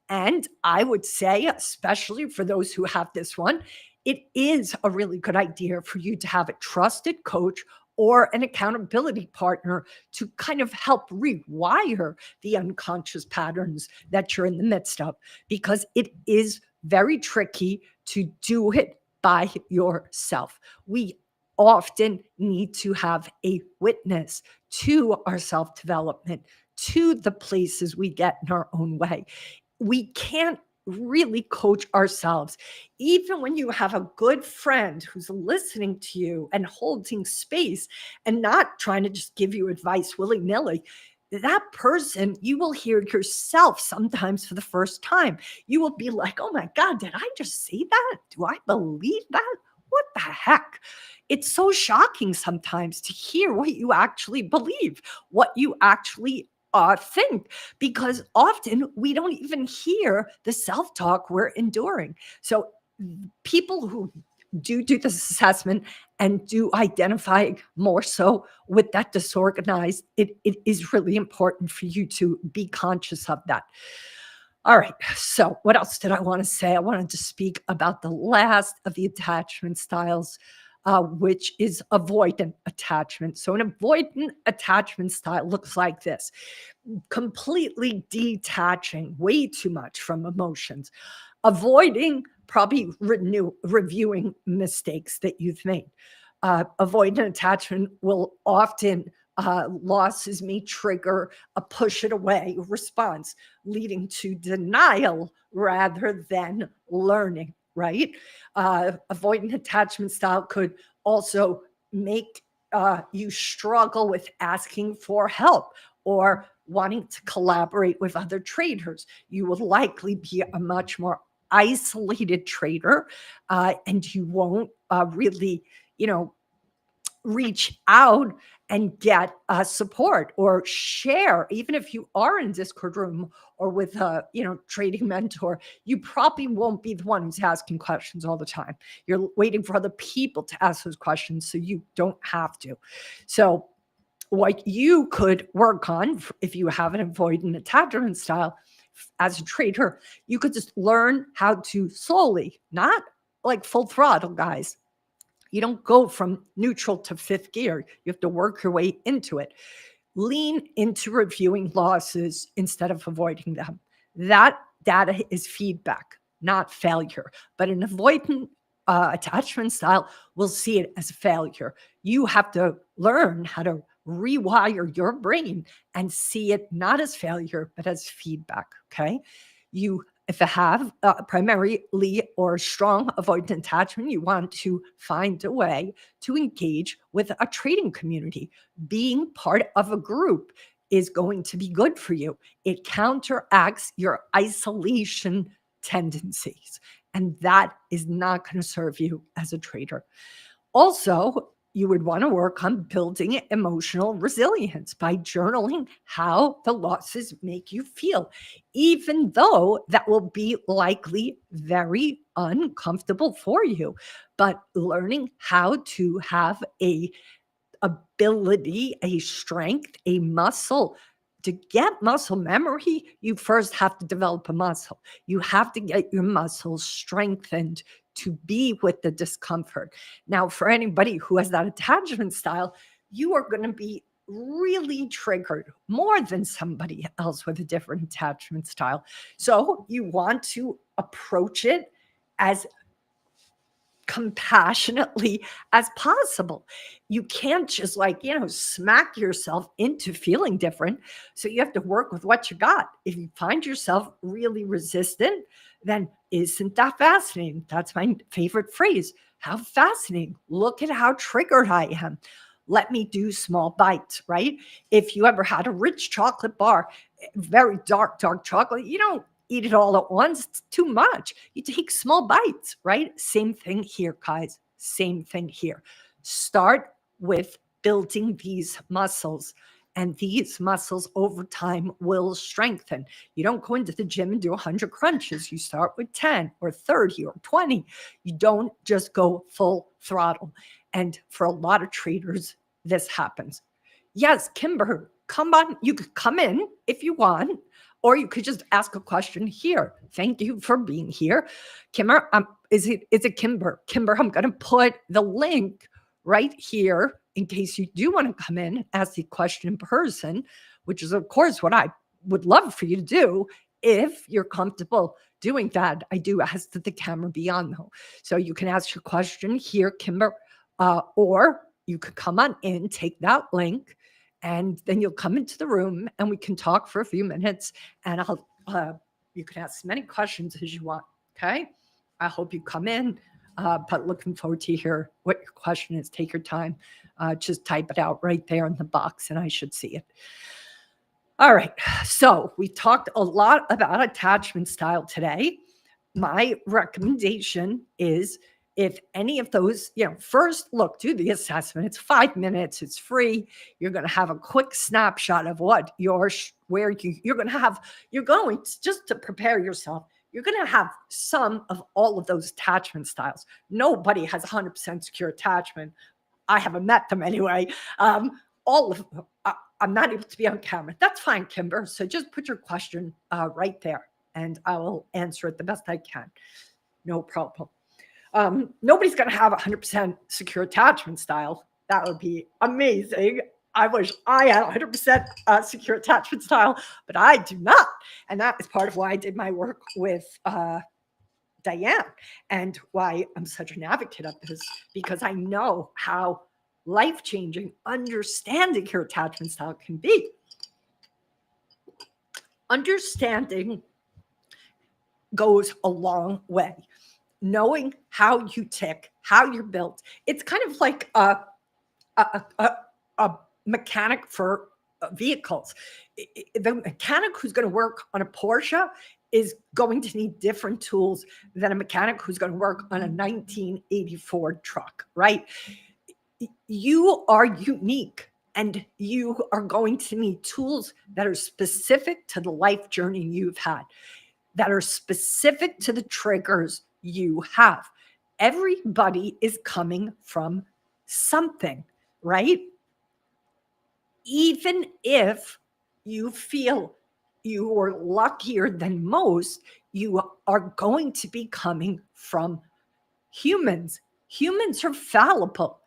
And I would say, especially for those who have this one, it is a really good idea for you to have a trusted coach or an accountability partner to kind of help rewire the unconscious patterns that you're in the midst of, because it is very tricky to do it by yourself. We often need to have a witness to our self development, to the places we get in our own way. We can't really coach ourselves. Even when you have a good friend who's listening to you and holding space and not trying to just give you advice willy-nilly, that person, you will hear yourself sometimes for the first time. You will be like, oh my God, did I just say that? Do I believe that? What the heck? It's so shocking sometimes to hear what you actually believe, what you actually think, because often we don't even hear the self-talk we're enduring. So people who do this assessment and do identify more so with that disorganized, it is really important for you to be conscious of that. All right. So what else did I want to say? I wanted to speak about the last of the attachment styles, which is avoidant attachment. So an avoidant attachment style looks like this: completely detaching way too much from emotions, avoiding probably reviewing mistakes that you've made. Avoidant attachment will often Losses may trigger a push it away response, leading to denial rather than learning, right? Avoidant attachment style could also make you struggle with asking for help or wanting to collaborate with other traders. You will likely be a much more isolated trader, and you won't really, you know, reach out and get support or share. Even if you are in Discord room or with a trading mentor, you probably won't be the one who's asking questions all the time. You're waiting for other people to ask those questions so you don't have to. So what you could work on, if you have an avoidant attachment style as a trader, you could just learn how to slowly, not like full throttle, guys. You don't go from neutral to fifth gear. You have to work your way into it. Lean into reviewing losses instead of avoiding them. That data is feedback, not failure. But an avoidant attachment style will see it as a failure. You have to learn how to rewire your brain and see it not as failure, but as feedback. Okay. If you have primarily or strong avoidant attachment, you want to find a way to engage with a trading community. Being part of a group is going to be good for you. It counteracts your isolation tendencies, and that is not going to serve you as a trader. Also, you would want to work on building emotional resilience by journaling how the losses make you feel, even though that will be likely very uncomfortable for you. But learning how to have a ability, a strength, a muscle. To get muscle memory, you first have to develop a muscle. You have to get your muscles strengthened to be with the discomfort. Now, for anybody who has that attachment style, you are going to be really triggered more than somebody else with a different attachment style. So you want to approach it as compassionately as possible. You can't just smack yourself into feeling different. So you have to work with what you got. If you find yourself really resistant, then isn't that fascinating? That's my favorite phrase. How fascinating. Look at how triggered I am. Let me do small bites, right? If you ever had a rich chocolate bar, very dark chocolate, you don't eat it all at once. It's too much. You take small bites, right? Same thing here, guys. Same thing here. Start with building these muscles, and these muscles over time will strengthen. You don't go into the gym and do 100 crunches. You start with 10 or 30 or 20. You don't just go full throttle. And for a lot of traders, this happens. Yes, Kimber, come on. You could come in if you want, or you could just ask a question here. Thank you for being here. Kimber, is it Kimber? Kimber, I'm going to put the link right here in case you do want to come in, ask the question in person, which is, of course, what I would love for you to do. If you're comfortable doing that, I do ask that the camera be on, though. So you can ask your question here, Kimber, or you could come on in, take that link, and then you'll come into the room and we can talk for a few minutes, and you can ask as many questions as you want. Okay. I hope you come in, but looking forward to hear what your question is. Take your time. Just type it out right there in the box and I should see it. All right. So we talked a lot about attachment style today. My recommendation is, if any of those, first look, do the assessment. It's 5 minutes. It's free. You're going to have a quick snapshot of what you're going to, just to prepare yourself, you're going to have some of all of those attachment styles. Nobody has 100% secure attachment. I haven't met them anyway. All of them. I'm not able to be on camera. That's fine, Kimber. So just put your question right there and I will answer it the best I can. No problem. Nobody's going to have 100% secure attachment style. That would be amazing. I wish I had 100% secure attachment style, but I do not. And that is part of why I did my work with Diane, and why I'm such an advocate of this, because I know how life-changing understanding your attachment style can be. Understanding goes a long way. Knowing how you tick, how you're built. It's kind of like a mechanic for vehicles. The mechanic who's going to work on a Porsche is going to need different tools than a mechanic who's going to work on a 1984 truck, right? You are unique, and you are going to need tools that are specific to the life journey you've had, that are specific to the triggers you have. Everybody is coming from something, right? Even if you feel you are luckier than most, you are going to be coming from humans. Humans are fallible.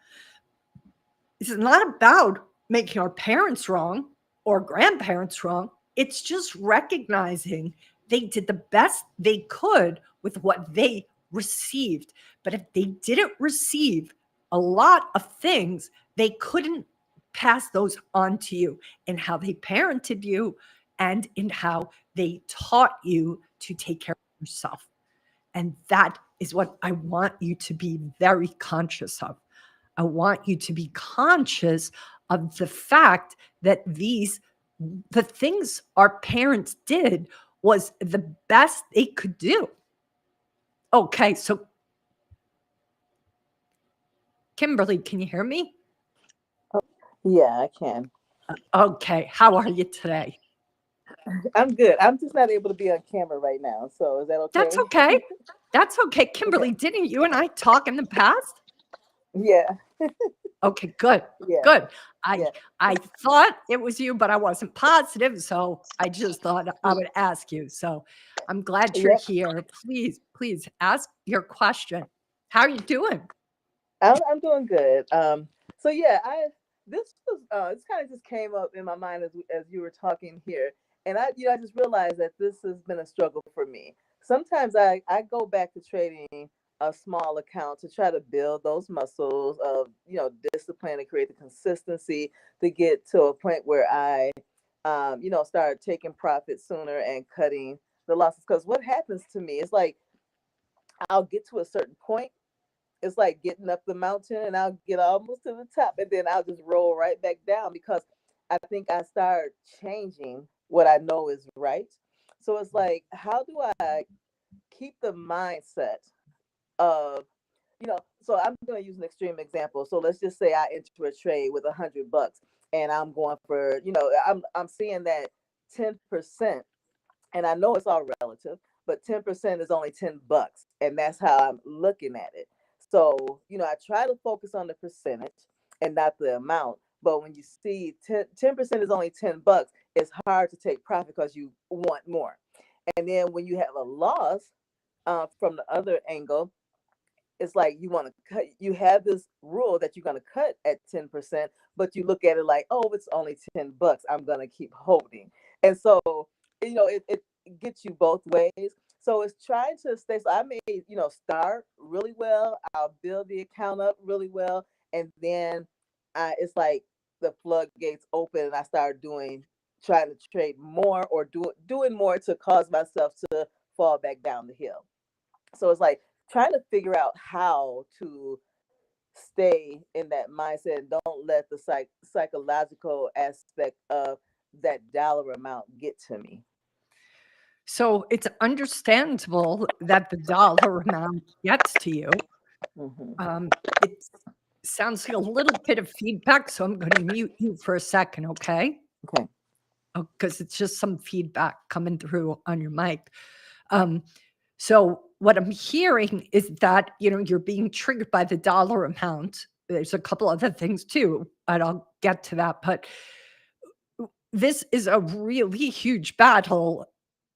It's not about making our parents wrong or grandparents wrong. It's just recognizing they did the best they could with what they received. But if they didn't receive a lot of things, they couldn't pass those on to you in how they parented you and in how they taught you to take care of yourself. And that is what I want you to be very conscious of. I want you to be conscious of the fact that the things our parents did was the best they could do. Okay, so Kimberly, can you hear me? Yeah, I can. Okay, how are you today? I'm good. I'm just not able to be on camera right now. So is that That's okay? okay. That's okay. Okay. Kimberly, didn't you and I talk in the past? Yeah. Okay, good. Yeah. Good. I Yeah. I thought it was you, but I wasn't positive, so I just thought I y- would ask you. So I'm glad you're Yep. here. Please ask your question. How are you doing? I'm doing good. So yeah, I this was this kind of just came up in my mind as you were talking here, and I just realized that this has been a struggle for me. Sometimes I go back to trading a small account to try to build those muscles of discipline and create the consistency to get to a point where I start taking profits sooner and cutting the losses. Because what happens to me is like I'll get to a certain point, it's like getting up the mountain and I'll get almost to the top and then I'll just roll right back down because I think I start changing what I know is right. So it's like, how do I keep the mindset of, so I'm going to use an extreme example. So let's just say I enter a trade with $100 and I'm going for, I'm seeing that 10%, and I know it's all relative, but 10% is only $10. And that's how I'm looking at it. So, I try to focus on the percentage and not the amount. But when you see 10% is only $10, it's hard to take profit because you want more. And then when you have a loss from the other angle, it's like you want to cut, you have this rule that you're going to cut at 10%, but you look at it like, oh, it's only $10, I'm going to keep holding. And so it gets you both ways. So it's trying to stay. So I may start really well, I'll build the account up really well, and then it's like the floodgates open and I start trying to trade more or doing more to cause myself to fall back down the hill. So it's like trying to figure out how to stay in that mindset and don't let the psychological aspect of that dollar amount get to me. So it's understandable that the dollar amount gets to you. Hmm. It sounds like a little bit of feedback, so I'm going to mute you for a second, okay? Okay. Because it's just some feedback coming through on your mic. Um, so what I'm hearing is that you're being triggered by the dollar amount. There's a couple other things too, and I'll get to that. But this is a really huge battle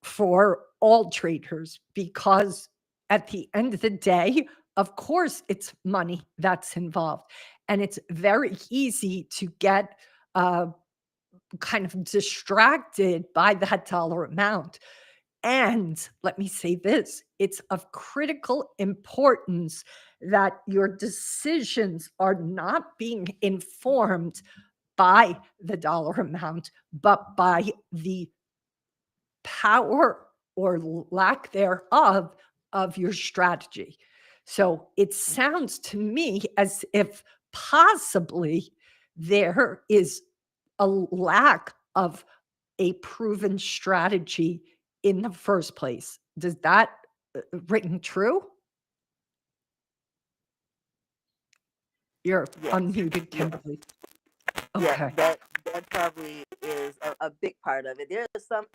for all traders because at the end of the day, of course, it's money that's involved. And it's very easy to get uh, kind of distracted by that dollar amount. And let me say this, it's of critical importance that your decisions are not being informed by the dollar amount, but by the power or lack thereof of your strategy. So it sounds to me as if possibly there is a lack of a proven strategy in the first place. Does that ring true? You're Yes. unmuted, Yes. Kimberly. Yeah, Okay. that probably is a big part of it. There's some,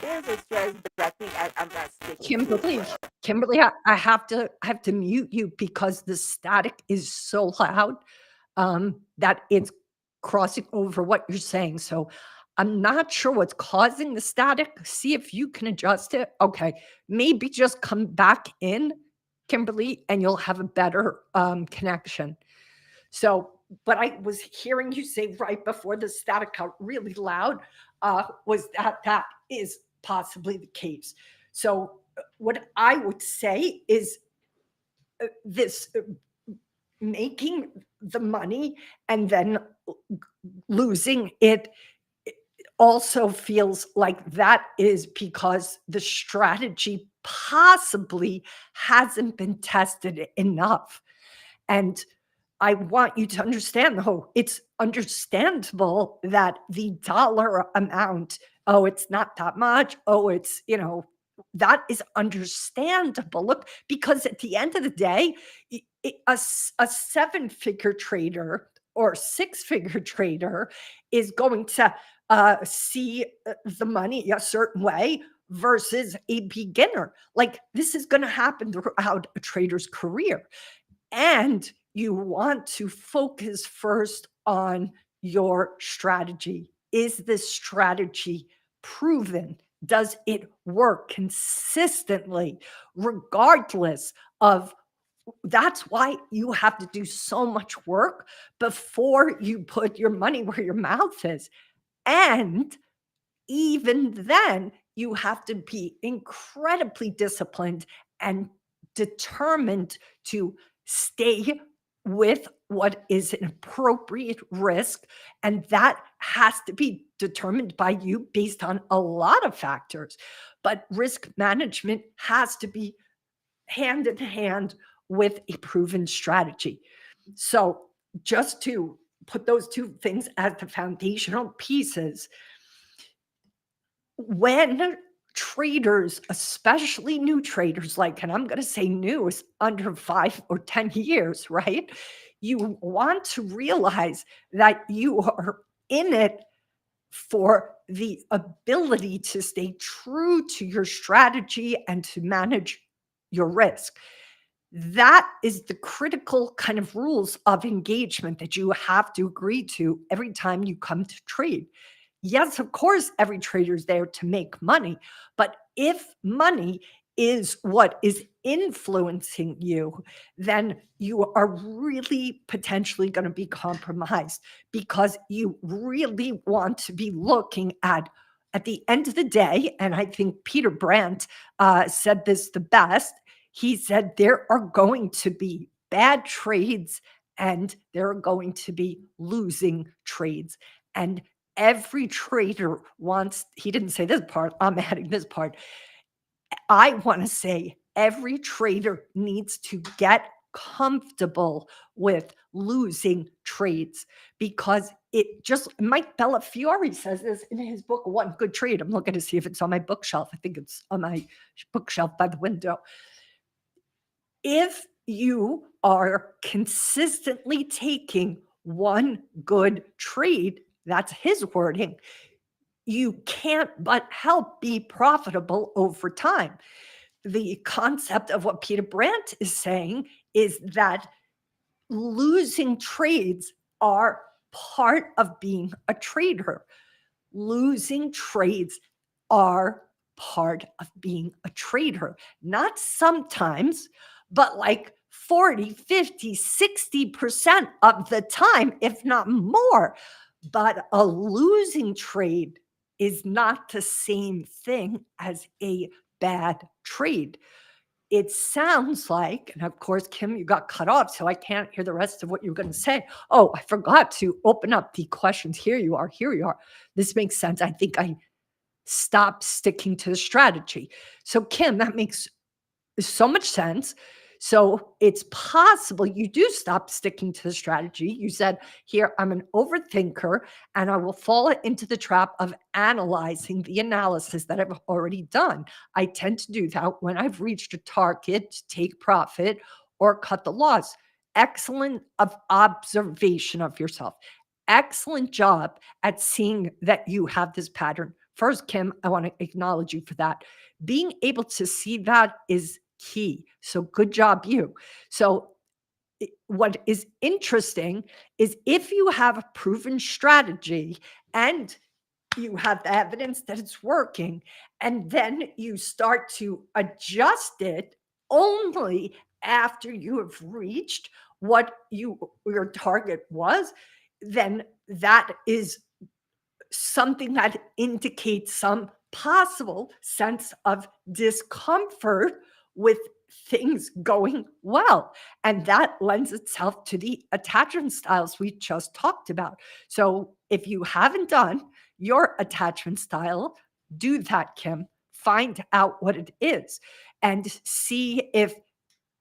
there's a strategy, but I think I'm not sticking to it Kimberly, well. Kimberly, I have to mute you because the static is so loud that it's crossing over what you're saying. So I'm not sure what's causing the static. See if you can adjust it. Okay, maybe just come back in, Kimberly, and you'll have a better connection. So, but I was hearing you say right before the static got really loud, was that is possibly the case. So, what I would say is this making the money and then losing it also feels like that is because the strategy possibly hasn't been tested enough. And I want you to understand, though, it's understandable that the dollar amount, oh, it's not that much. Oh, that is understandable. Look, because at the end of the day, a seven-figure trader or six-figure trader is going to see the money a certain way versus a beginner. Like this is going to happen throughout a trader's career. And you want to focus first on your strategy. Is this strategy proven? Does it work consistently, regardless of? That's why you have to do so much work before you put your money where your mouth is. And even then, you have to be incredibly disciplined and determined to stay with what is an appropriate risk. And that has to be determined by you based on a lot of factors. But risk management has to be hand in hand with a proven strategy. So, just to put those two things as the foundational pieces, when traders, especially new traders, like, and I'm going to say new is under 5 or 10 years, right? You want to realize that you are in it for the ability to stay true to your strategy and to manage your risk. That is the critical kind of rules of engagement that you have to agree to every time you come to trade. Yes, of course, every trader is there to make money. But if money is what is influencing you, then you are really potentially going to be compromised because you really want to be looking at the end of the day. And I think Peter Brandt said this the best. He said there are going to be bad trades and there are going to be losing trades. And every trader wants, he didn't say this part, I'm adding this part. I want to say every trader needs to get comfortable with losing trades because it just, Mike Bellafiore says this in his book, One Good Trade. I'm looking to see if it's on my bookshelf. I think it's on my bookshelf by the window. If you are consistently taking one good trade, that's his wording, you can't but help be profitable over time. The concept of what Peter Brandt is saying is that losing trades are part of being a trader. Losing trades are part of being a trader. Not sometimes, but like 40, 50, 60% of the time, if not more. But a losing trade is not the same thing as a bad trade. it sounds like, and of course, Kim, you got cut off, so I can't hear the rest of what you're going to say. Oh, I forgot to open up the questions. Here you are. Here you are. This makes sense. I think I stopped sticking to the strategy. So, Kim, that makes so much sense. So it's possible you do stop sticking to the strategy. You said, here, I'm an overthinker and I will fall into the trap of analyzing the analysis that I've already done. I tend to do that when I've reached a target to take profit or cut the loss. Excellent of observation of yourself. Excellent job at seeing that you have this pattern. First, Kim, I want to acknowledge you for that. Being able to see that is key. So good job, you. So what is interesting is if you have a proven strategy and you have the evidence that it's working, and then you start to adjust it only after you have reached what your target was, then that is something that indicates some possible sense of discomfort with things going well. And that lends itself to the attachment styles we just talked about. So if you haven't done your attachment style, do that, Kim. Find out what it is and see if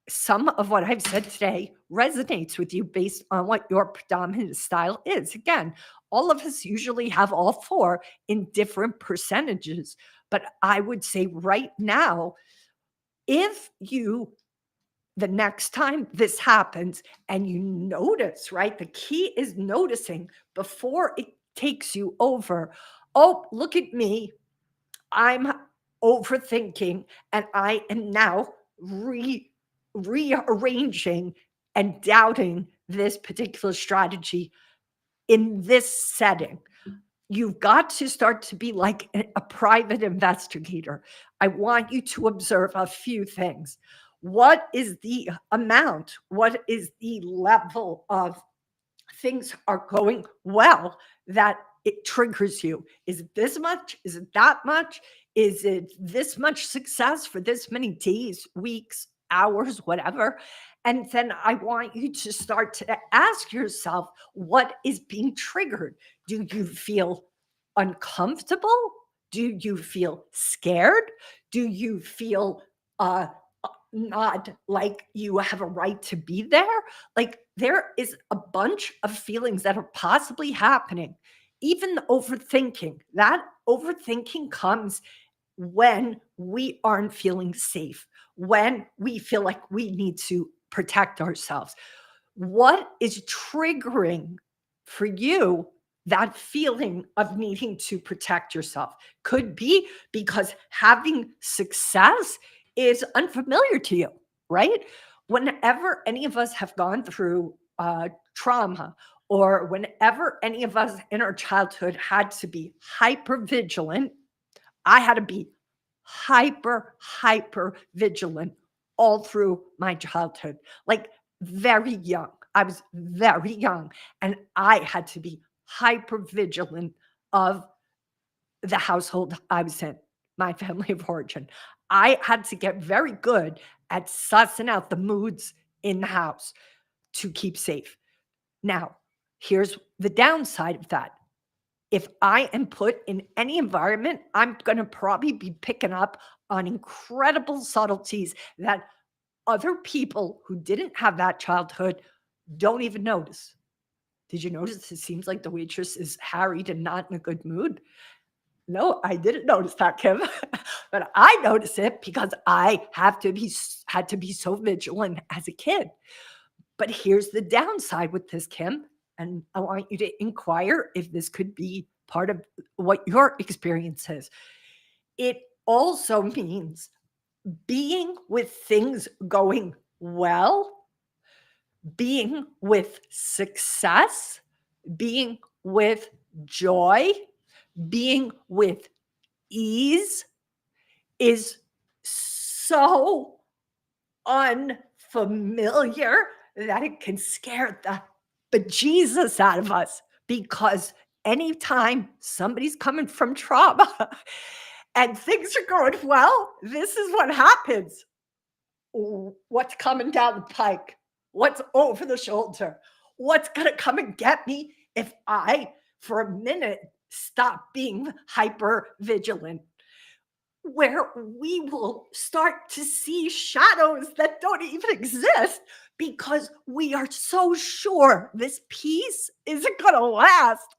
some of what I've said today resonates with you based on what your predominant style is. Again, all of us usually have all four in different percentages. But I would say right now, if you, the next time this happens and you notice, right? The key is noticing before it takes you over. Oh, look at me. I'm overthinking and I am now rearranging and doubting this particular strategy in this setting. You've got to start to be like a private investigator. I want you to observe a few things. What is the amount? What is the level of things are going well that it triggers you? Is it this much? Is it that much? Is it this much success for this many days, weeks, hours, whatever? And then I want you to start to ask yourself, what is being triggered? Do you feel uncomfortable? Do you feel scared? Do you feel not like you have a right to be there? Like there is a bunch of feelings that are possibly happening. Even the overthinking, that overthinking comes when we aren't feeling safe, when we feel like we need to protect ourselves. What is triggering for you that feeling of needing to protect yourself? Could be because having success is unfamiliar to you, right? Whenever any of us have gone through trauma, or whenever any of us in our childhood had to be hyper vigilant, I had to be hyper vigilant all through my childhood, like very young. I was very young and I had to be hyper vigilant of the household I was in, my family of origin. I had to get very good at sussing out the moods in the house to keep safe. Now, here's the downside of that. If I am put in any environment, I'm going to probably be picking up on incredible subtleties that other people who didn't have that childhood don't even notice. Did you notice it seems like the waitress is harried and not in a good mood? No, I didn't notice that, Kim. But I noticed it because I had to be so vigilant as a kid. But here's the downside with this, Kim, and I want you to inquire if this could be part of what your experience is. It also means being with things going well, being with success, being with joy, being with ease is so unfamiliar that it can scare the bejesus out of us, because anytime somebody's coming from trauma and things are going well, this is what happens. what's coming down the pike, what's over the shoulder, what's going to come and get me if I, for a minute, stop being hyper vigilant, where we will start to see shadows that don't even exist because we are so sure this peace isn't going to last.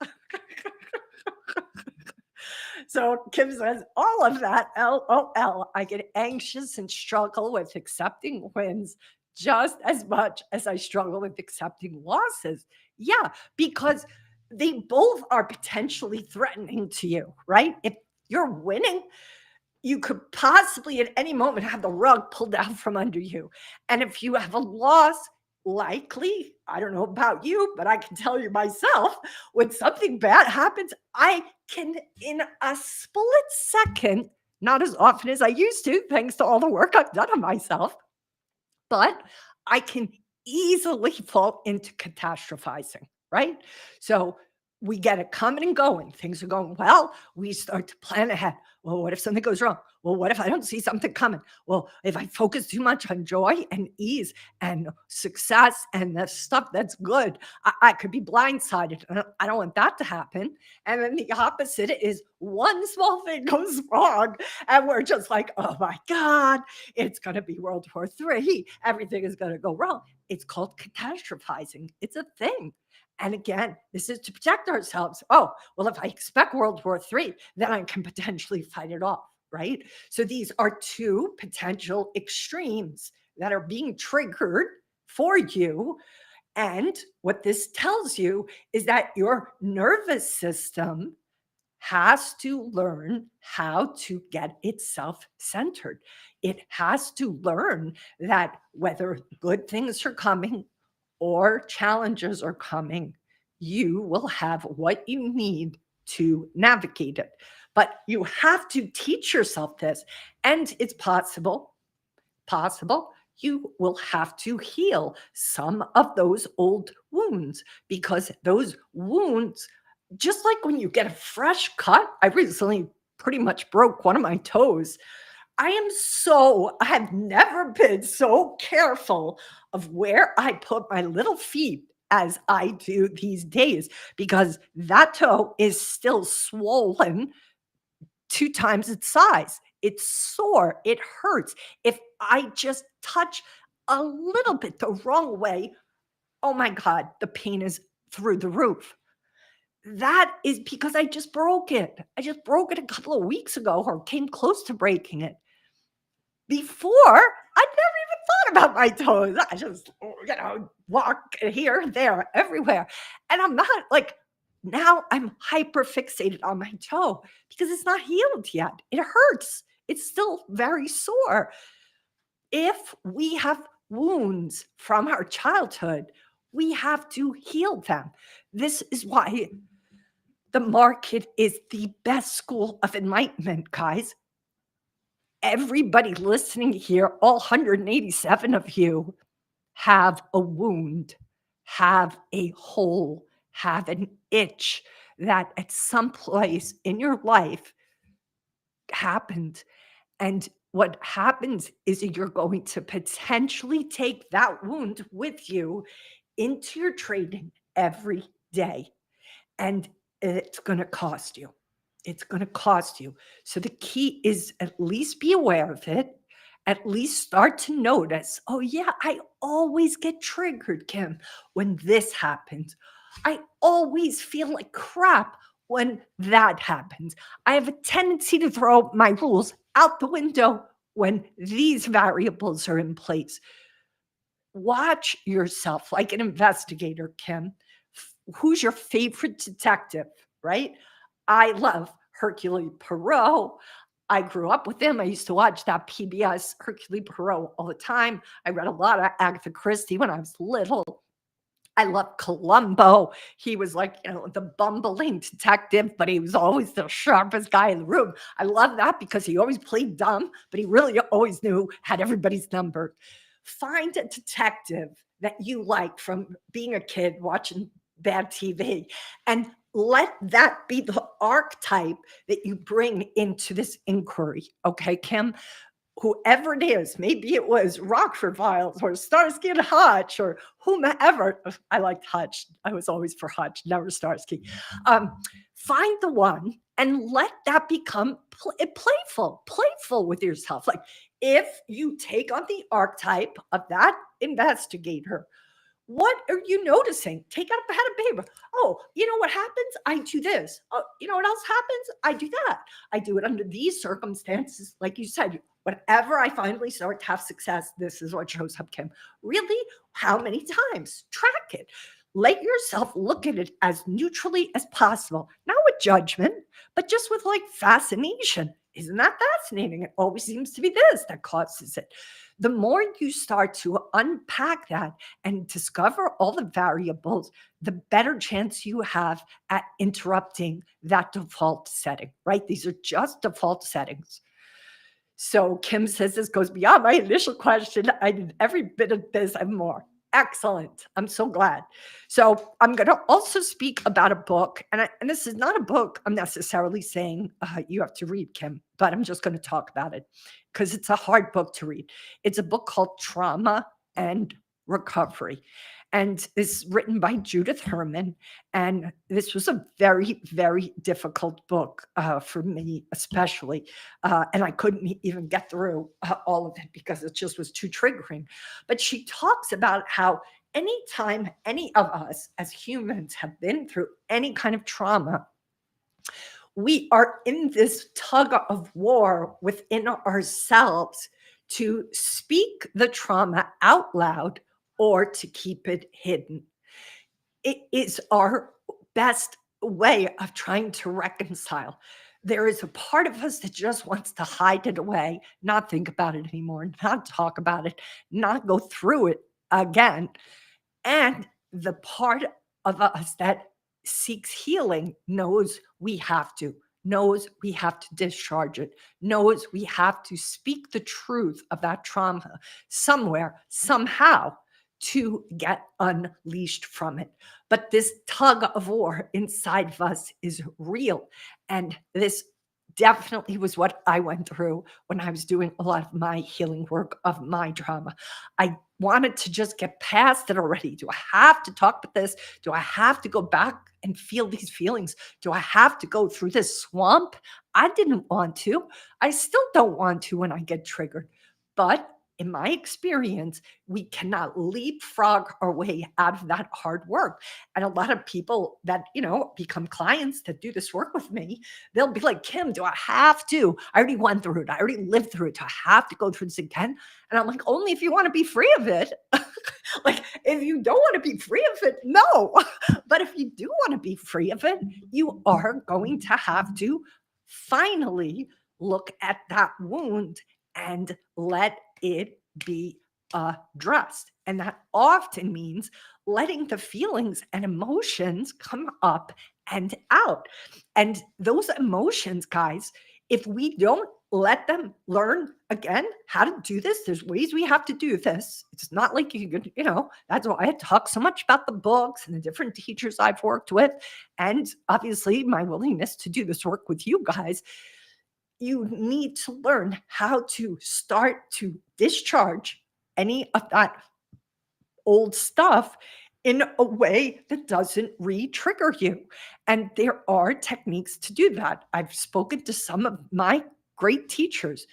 So Kim says, all of that, LOL. I get anxious and struggle with accepting wins just as much as I struggle with accepting losses. Yeah, because they both are potentially threatening to you, right? If you're winning, you could possibly at any moment have the rug pulled out from under you. And if you have a loss, likely, I don't know about you, but I can tell you myself, when something bad happens, I can, in a split second, not as often as I used to, thanks to all the work I've done on myself, but I can easily fall into catastrophizing, right? So we get it coming and going. Things are going well. We start to plan ahead. Well, what if something goes wrong? Well, what if I don't see something coming? Well, if I focus too much on joy and ease and success and the stuff that's good, I could be blindsided. I don't want that to happen. And then the opposite is one small thing goes wrong, and we're just like, oh my God, it's going to be World War III. Everything is going to go wrong. It's called catastrophizing. It's a thing. And again, this is to protect ourselves. Oh, well, if I expect World War III, then I can potentially fight it off, right? So these are two potential extremes that are being triggered for you. And what this tells you is that your nervous system has to learn how to get itself centered. It has to learn that whether good things are coming or challenges are coming, you will have what you need to navigate it. But you have to teach yourself this, and it's possible. You will have to heal some of those old wounds, because those wounds, just like when you get a fresh cut, I recently pretty much broke one of my toes. I have never been so careful of where I put my little feet as I do these days, because that toe is still swollen 2 times its size. It's sore. It hurts. If I just touch a little bit the wrong way, oh my God, the pain is through the roof. That is because I just broke it. I just broke it a couple of weeks ago, or came close to breaking it. Before, I never even thought about my toes. I just, walk here, there, everywhere. And I'm not like, now I'm hyper fixated on my toe because it's not healed yet. It hurts. It's still very sore. If we have wounds from our childhood, we have to heal them. This is why the market is the best school of enlightenment, guys. Everybody listening here, all 187 of you, have a wound, have a hole, have an itch that at some place in your life happened. And what happens is that you're going to potentially take that wound with you into your trading every day. And it's going to cost you. It's going to cost you. So the key is at least be aware of it. At least start to notice, oh yeah, I always get triggered, Kim, when this happens. I always feel like crap when that happens. I have a tendency to throw my rules out the window when these variables are in place. Watch yourself like an investigator, Kim. Who's your favorite detective, right? I love Hercule Poirot. I grew up with him. I used to watch that PBS Hercule Poirot all the time. I read a lot of Agatha Christie when I was little. I love Columbo. He was like, the bumbling detective, but he was always the sharpest guy in the room. I love that because he always played dumb, but he really always had everybody's number. Find a detective that you like from being a kid watching bad TV, and let that be the archetype that you bring into this inquiry. Okay, Kim? whoever it is, maybe it was Rockford Files or Starsky and Hutch or whomever. I liked Hutch. I was always for Hutch, never Starsky. Find the one and let that become playful with yourself. Like if you take on the archetype of that investigator, what are you noticing? Take out a pad of paper. Oh, you know what happens? I do this. Oh, you know what else happens? I do that. I do it under these circumstances. Like you said, whenever I finally start to have success, this is what shows up, Kim. Really? How many times? Track it. Let yourself look at it as neutrally as possible, not with judgment, but just with like fascination. Isn't that fascinating? It always seems to be this that causes it. The more you start to unpack that and discover all the variables, the better chance you have at interrupting that default setting, right? These are just default settings. So Kim says this goes beyond my initial question. I did every bit of this and more. Excellent. I'm so glad. So I'm going to also speak about a book, and this is not a book I'm necessarily saying you have to read, Kim, but I'm just going to talk about it because it's a hard book to read. It's a book called Trauma and Recovery, and it's written by Judith Herman. And this was a very, very difficult book for me, especially. And I couldn't even get through all of it because it just was too triggering. But she talks about how anytime any of us as humans have been through any kind of trauma, we are in this tug of war within ourselves to speak the trauma out loud or to keep it hidden. It is our best way of trying to reconcile. There is a part of us that just wants to hide it away, not think about it anymore, not talk about it, not go through it again. And the part of us that seeks healing knows we have to, knows we have to discharge it, knows we have to speak the truth of that trauma somewhere, somehow, to get unleashed from it. But this tug of war inside of us is real. And this definitely was what I went through when I was doing a lot of my healing work of my trauma. I wanted to just get past it already. Do I have to talk about this? Do I have to go back and feel these feelings? Do I have to go through this swamp? I didn't want to. I still don't want to when I get triggered. But in my experience, we cannot leapfrog our way out of that hard work. And a lot of people that, become clients that do this work with me, they'll be like, Kim, do I have to? I already went through it. I already lived through it. Do I have to go through this again? And I'm like, only if you want to be free of it. Like, if you don't want to be free of it, no. But if you do want to be free of it, you are going to have to finally look at that wound and let it be addressed. And that often means letting the feelings and emotions come up and out. And those emotions, guys, if we don't let them learn again how to do this, there's ways we have to do this. It's not like you could, that's why I talk so much about the books and the different teachers I've worked with. And obviously my willingness to do this work with you guys. You need to learn how to start to discharge any of that old stuff in a way that doesn't re-trigger you. And there are techniques to do that. I've spoken to some of my great teachers,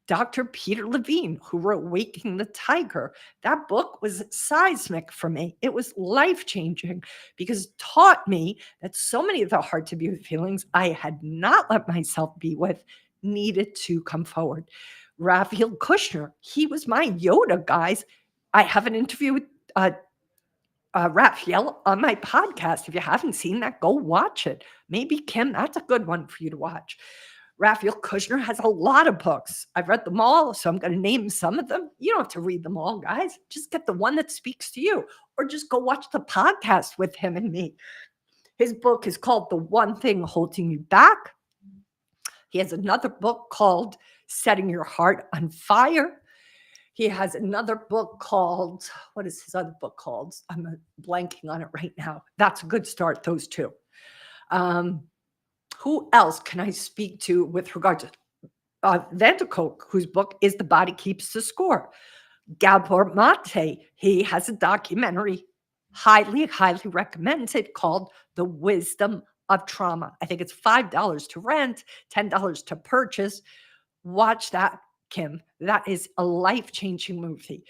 Dr. Peter Levine, who wrote Waking the Tiger. That book was seismic for me. It was life-changing because it taught me that so many of the hard to be with feelings I had not let myself be with needed to come forward. Raphael Kushner, he was my Yoda, guys. I have an interview with Raphael on my podcast. If you haven't seen that, go watch it. Maybe, Kim, that's a good one for you to watch. Raphael Kushner has a lot of books. I've read them all, so I'm going to name some of them. You don't have to read them all, guys. Just get the one that speaks to you, or just go watch the podcast with him and me. His book is called The One Thing Holding You Back. He has another book called Setting Your Heart on Fire. He has another book called, what is his other book called? I'm blanking on it right now. That's a good start, those two. Who else can I speak to with regard to Van der Kolk, whose book is The Body Keeps the Score. Gabor Mate, he has a documentary, highly, highly recommended, called The Wisdom of Trauma. I think it's $5 to rent, $10 to purchase. Watch that, Kim. That is a life-changing movie.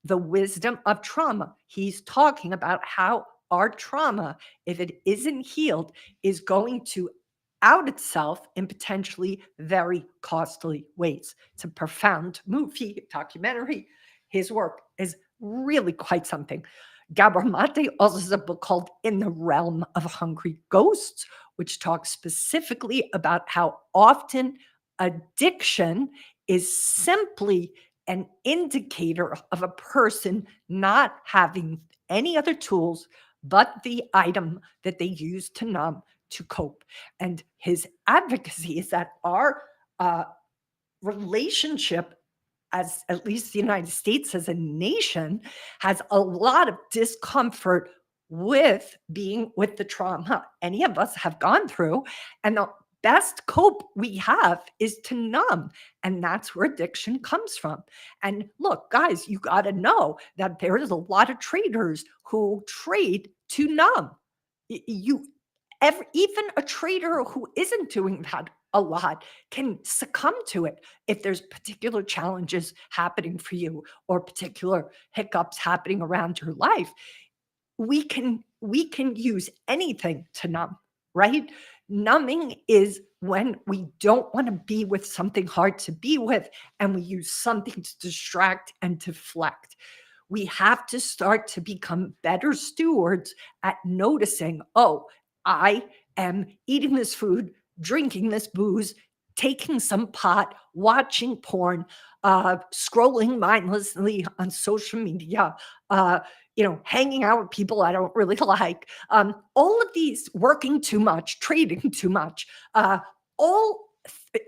The Wisdom of Trauma. He's talking about how our trauma, if it isn't healed, is going to out itself in potentially very costly ways. It's a profound movie, documentary. His work is really quite something. Gabor Mate also has a book called In the Realm of Hungry Ghosts, which talks specifically about how often addiction is simply an indicator of a person not having any other tools but the item that they use to numb, to cope. And his advocacy is that our relationship, as at least the United States as a nation, has a lot of discomfort with being with the trauma any of us have gone through. And the best cope we have is to numb. And that's where addiction comes from. And look, guys, you got to know that there is a lot of traders who trade to numb. You even a trader who isn't doing that a lot can succumb to it if there's particular challenges happening for you or particular hiccups happening around your life. We can use anything to numb, right? Numbing is when we don't want to be with something hard to be with, and we use something to distract and deflect. We have to start to become better stewards at noticing, oh, I am eating this food, drinking this booze, taking some pot, watching porn, scrolling mindlessly on social media, hanging out with people I don't really like. All of these, working too much, trading too much, all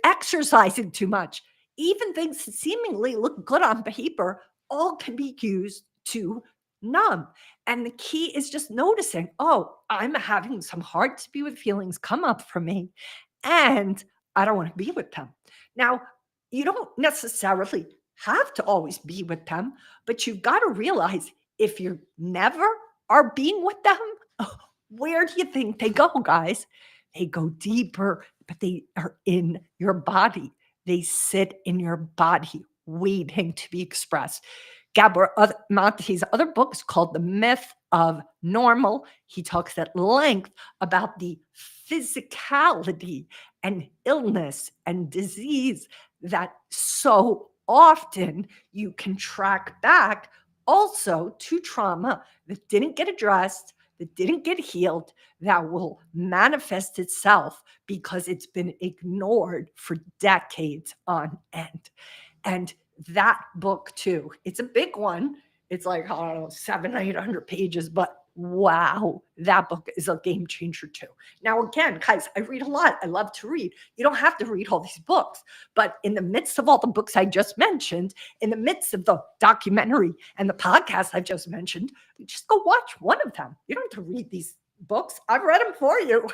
exercising too much, even things that seemingly look good on paper, all can be used to numb. And the key is just noticing, oh, I'm having some hard to be with feelings come up for me, and I don't want to be with them. Now, you don't necessarily have to always be with them, but you've got to realize if you never are being with them, where do you think they go, guys? They go deeper, but they are in your body. They sit in your body, waiting to be expressed. Gabor Mate's other book is called The Myth of Normal. He talks at length about the physicality and illness and disease that so often you can track back also to trauma that didn't get addressed, that didn't get healed, that will manifest itself because it's been ignored for decades on end. And that book too, it's a big one. It's like, I don't know, 700-800 pages, but wow, that book is a game changer too. Now, again, guys, I read a lot. I love to read. You don't have to read all these books, but in the midst of all the books I just mentioned, in the midst of the documentary and the podcast I just mentioned, just go watch one of them. You don't have to read these books. I've read them for you.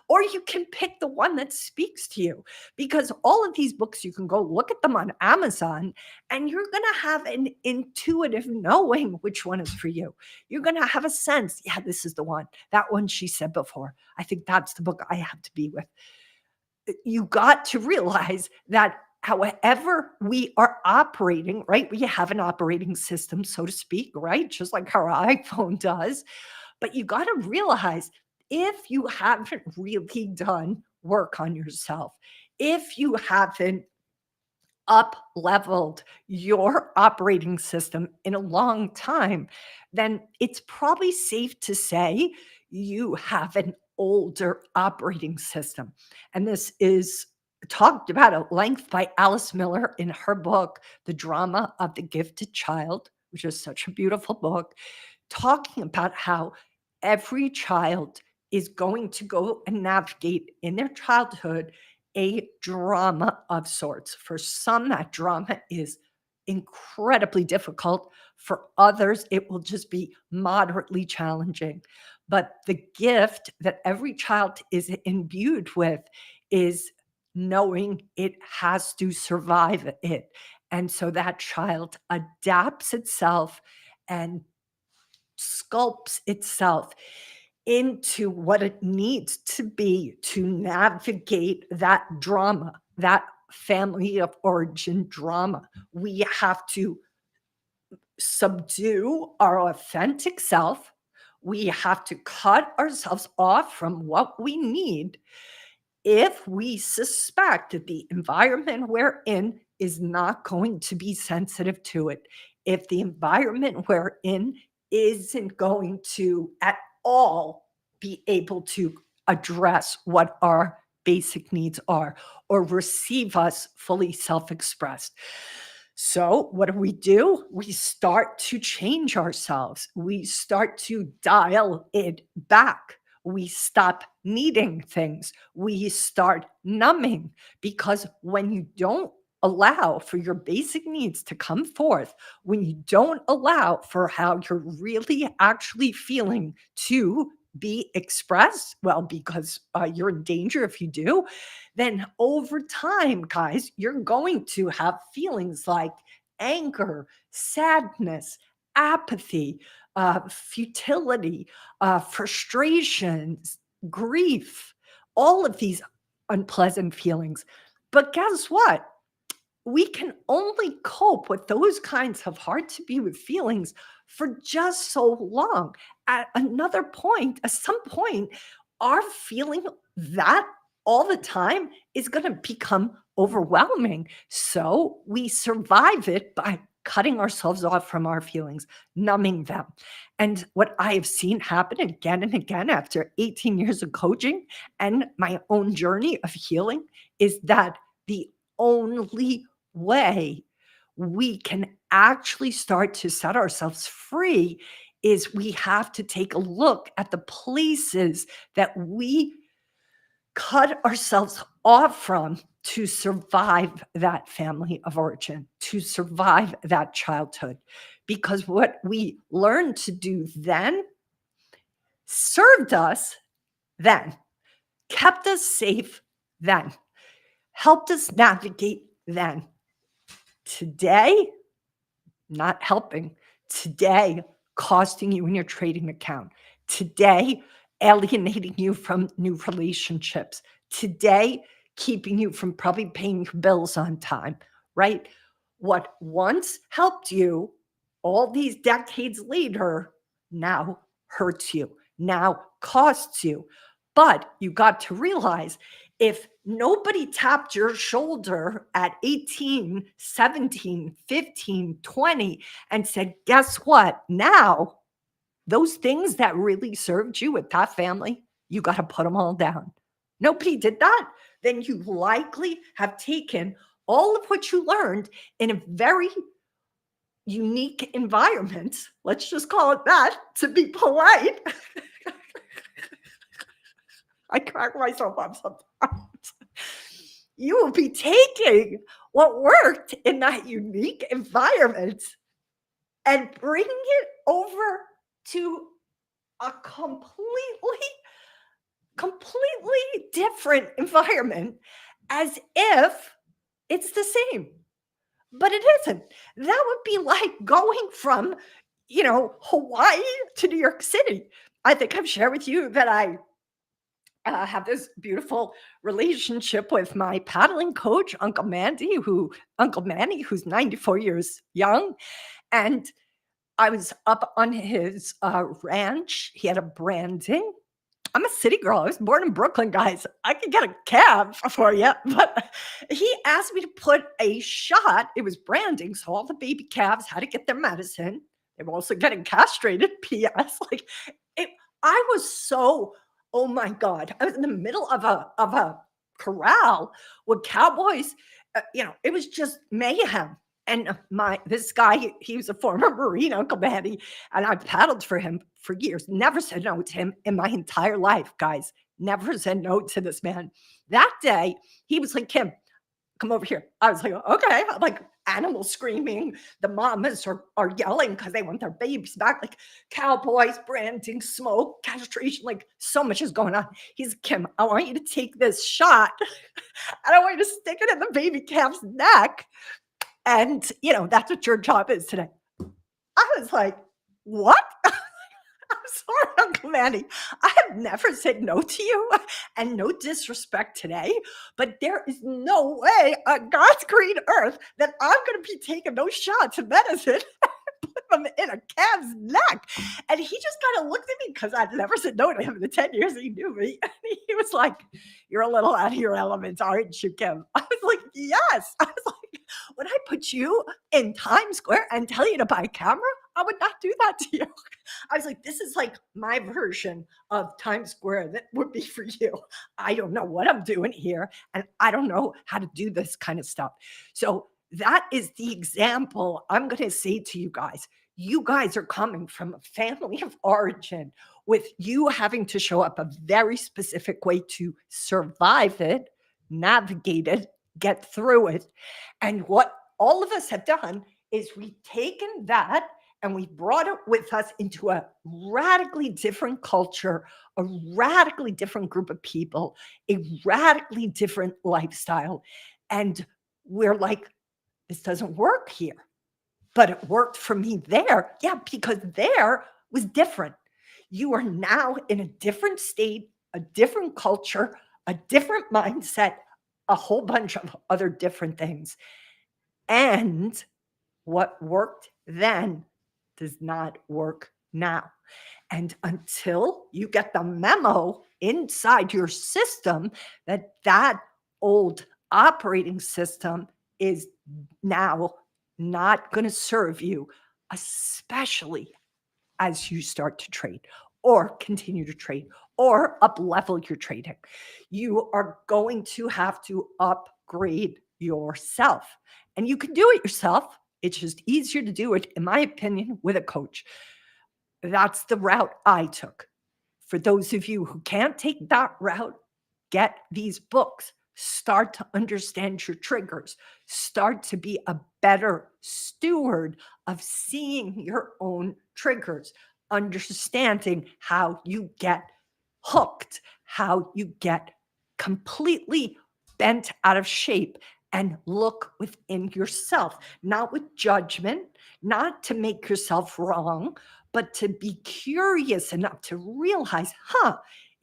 Or you can pick the one that speaks to you, because all of these books, you can go look at them on Amazon and you're going to have an intuitive knowing which one is for you. You're going to have a sense, yeah, this is the one. That one she said before. I think that's the book I have to be with. You got to realize that however we are operating, right? We have an operating system, so to speak, right? Just like our iPhone does. But you got to realize, if you haven't really done work on yourself, if you haven't up leveled your operating system in a long time, then it's probably safe to say you have an older operating system. And this is talked about at length by Alice Miller in her book, The Drama of the Gifted Child, which is such a beautiful book, talking about how every child is going to go and navigate in their childhood a drama of sorts. For some, that drama is incredibly difficult. For others, it will just be moderately challenging. But the gift that every child is imbued with is knowing it has to survive it. And so that child adapts itself and sculpts itself into what it needs to be to navigate that drama, that family of origin drama. We have to subdue our authentic self. We have to cut ourselves off from what we need if we suspect that the environment we're in is not going to be sensitive to it, if the environment we're in isn't going to at all be able to address what our basic needs are or receive us fully self expressed. So, what do? We start to change ourselves. We start to dial it back. We stop needing things. We start numbing because when you don't allow for your basic needs to come forth, when you don't allow for how you're really actually feeling to be expressed, well, because you're in danger if you do, then over time, guys, you're going to have feelings like anger, sadness, apathy, futility, frustrations, grief, all of these unpleasant feelings. But guess what? We can only cope with those kinds of hard to be with feelings for just so long. At some point, our feeling that all the time is going to become overwhelming. So we survive it by cutting ourselves off from our feelings, numbing them. And what I have seen happen again and again after 18 years of coaching and my own journey of healing is that the only way we can actually start to set ourselves free is we have to take a look at the places that we cut ourselves off from to survive that family of origin, to survive that childhood. Because what we learned to do then served us then, kept us safe then, helped us navigate then. Today, not helping. Today, costing you in your trading account. Today, alienating you from new relationships. Today, keeping you from probably paying your bills on time, right? What once helped you all these decades later now hurts you, now costs you. But you got to realize if nobody tapped your shoulder at 18, 17, 15, 20 and said, guess what? Now, those things that really served you with that family, you got to put them all down. Nobody did that. Then you likely have taken all of what you learned in a very unique environment. Let's just call it that to be polite. I crack myself up sometimes. You will be taking what worked in that unique environment and bringing it over to a completely different environment as if it's the same. But it isn't. That would be like going from, Hawaii to New York City. I think I've shared with you that I have this beautiful relationship with my paddling coach, Uncle Manny, who's 94 years young. And I was up on his ranch. He had a branding. I'm a city girl. I was born in Brooklyn, guys. I could get a cab for you. But he asked me to put a shot. It was branding. So all the baby calves had to get their medicine. They were also getting castrated. P.S. I was so, oh my God. I was in the middle of a corral with cowboys. It was just mayhem. And this guy, he was a former Marine, Uncle Manny, and I paddled for him for years. Never said no to him in my entire life, guys. Never said no to this man. That day, he was like, Kim, come over here. I was like, okay. I'm like, animals screaming. The mamas are yelling because they want their babies back. Like cowboys, branding, smoke, castration. Like so much is going on. He's Kim. I want you to take this shot, and I want you to stick it in the baby calf's neck. And that's what your job is today. I was like, what? I'm sorry, Uncle Manny. I have never said no to you and no disrespect today, but there is no way on God's green earth that I'm going to be taking those shots of medicine and put them in a calf's neck. And he just kind of looked at me because I'd never said no to him in the 10 years he knew me. And he was like, you're a little out of your element, aren't you, Kim? I was like, yes. I was like, would I put you in Times Square and tell you to buy a camera? I would not do that to you. I was like, this is like my version of Times Square that would be for you. I don't know what I'm doing here, and I don't know how to do this kind of stuff. So that is the example I'm going to say to you guys. You guys are coming from a family of origin with you having to show up a very specific way to survive it, navigate it, get through it. And what all of us have done is we've taken that and we brought it with us into a radically different culture, a radically different group of people, a radically different lifestyle. And we're like, this doesn't work here. But it worked for me there. Yeah, because there was different. You are now in a different state, a different culture, a different mindset, a whole bunch of other different things. And what worked then does not work now. And until you get the memo inside your system that that old operating system is now not going to serve you, especially as you start to trade or continue to trade or up level your trading, you are going to have to upgrade yourself. And you can do it yourself. It's just easier to do it, in my opinion, with a coach. That's the route I took. For those of you who can't take that route, get these books. Start to understand your triggers. Start to be a better steward of seeing your own triggers, understanding how you get hooked, how you get completely bent out of shape, and look within yourself, not with judgment, not to make yourself wrong, but to be curious enough to realize,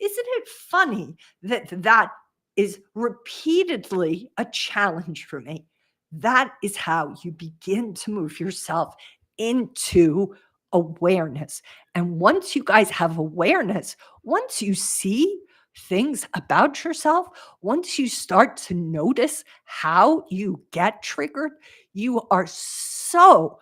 isn't it funny that that is repeatedly a challenge for me? That is how you begin to move yourself into awareness. And once you guys have awareness, once you see things about yourself, once you start to notice how you get triggered, you are so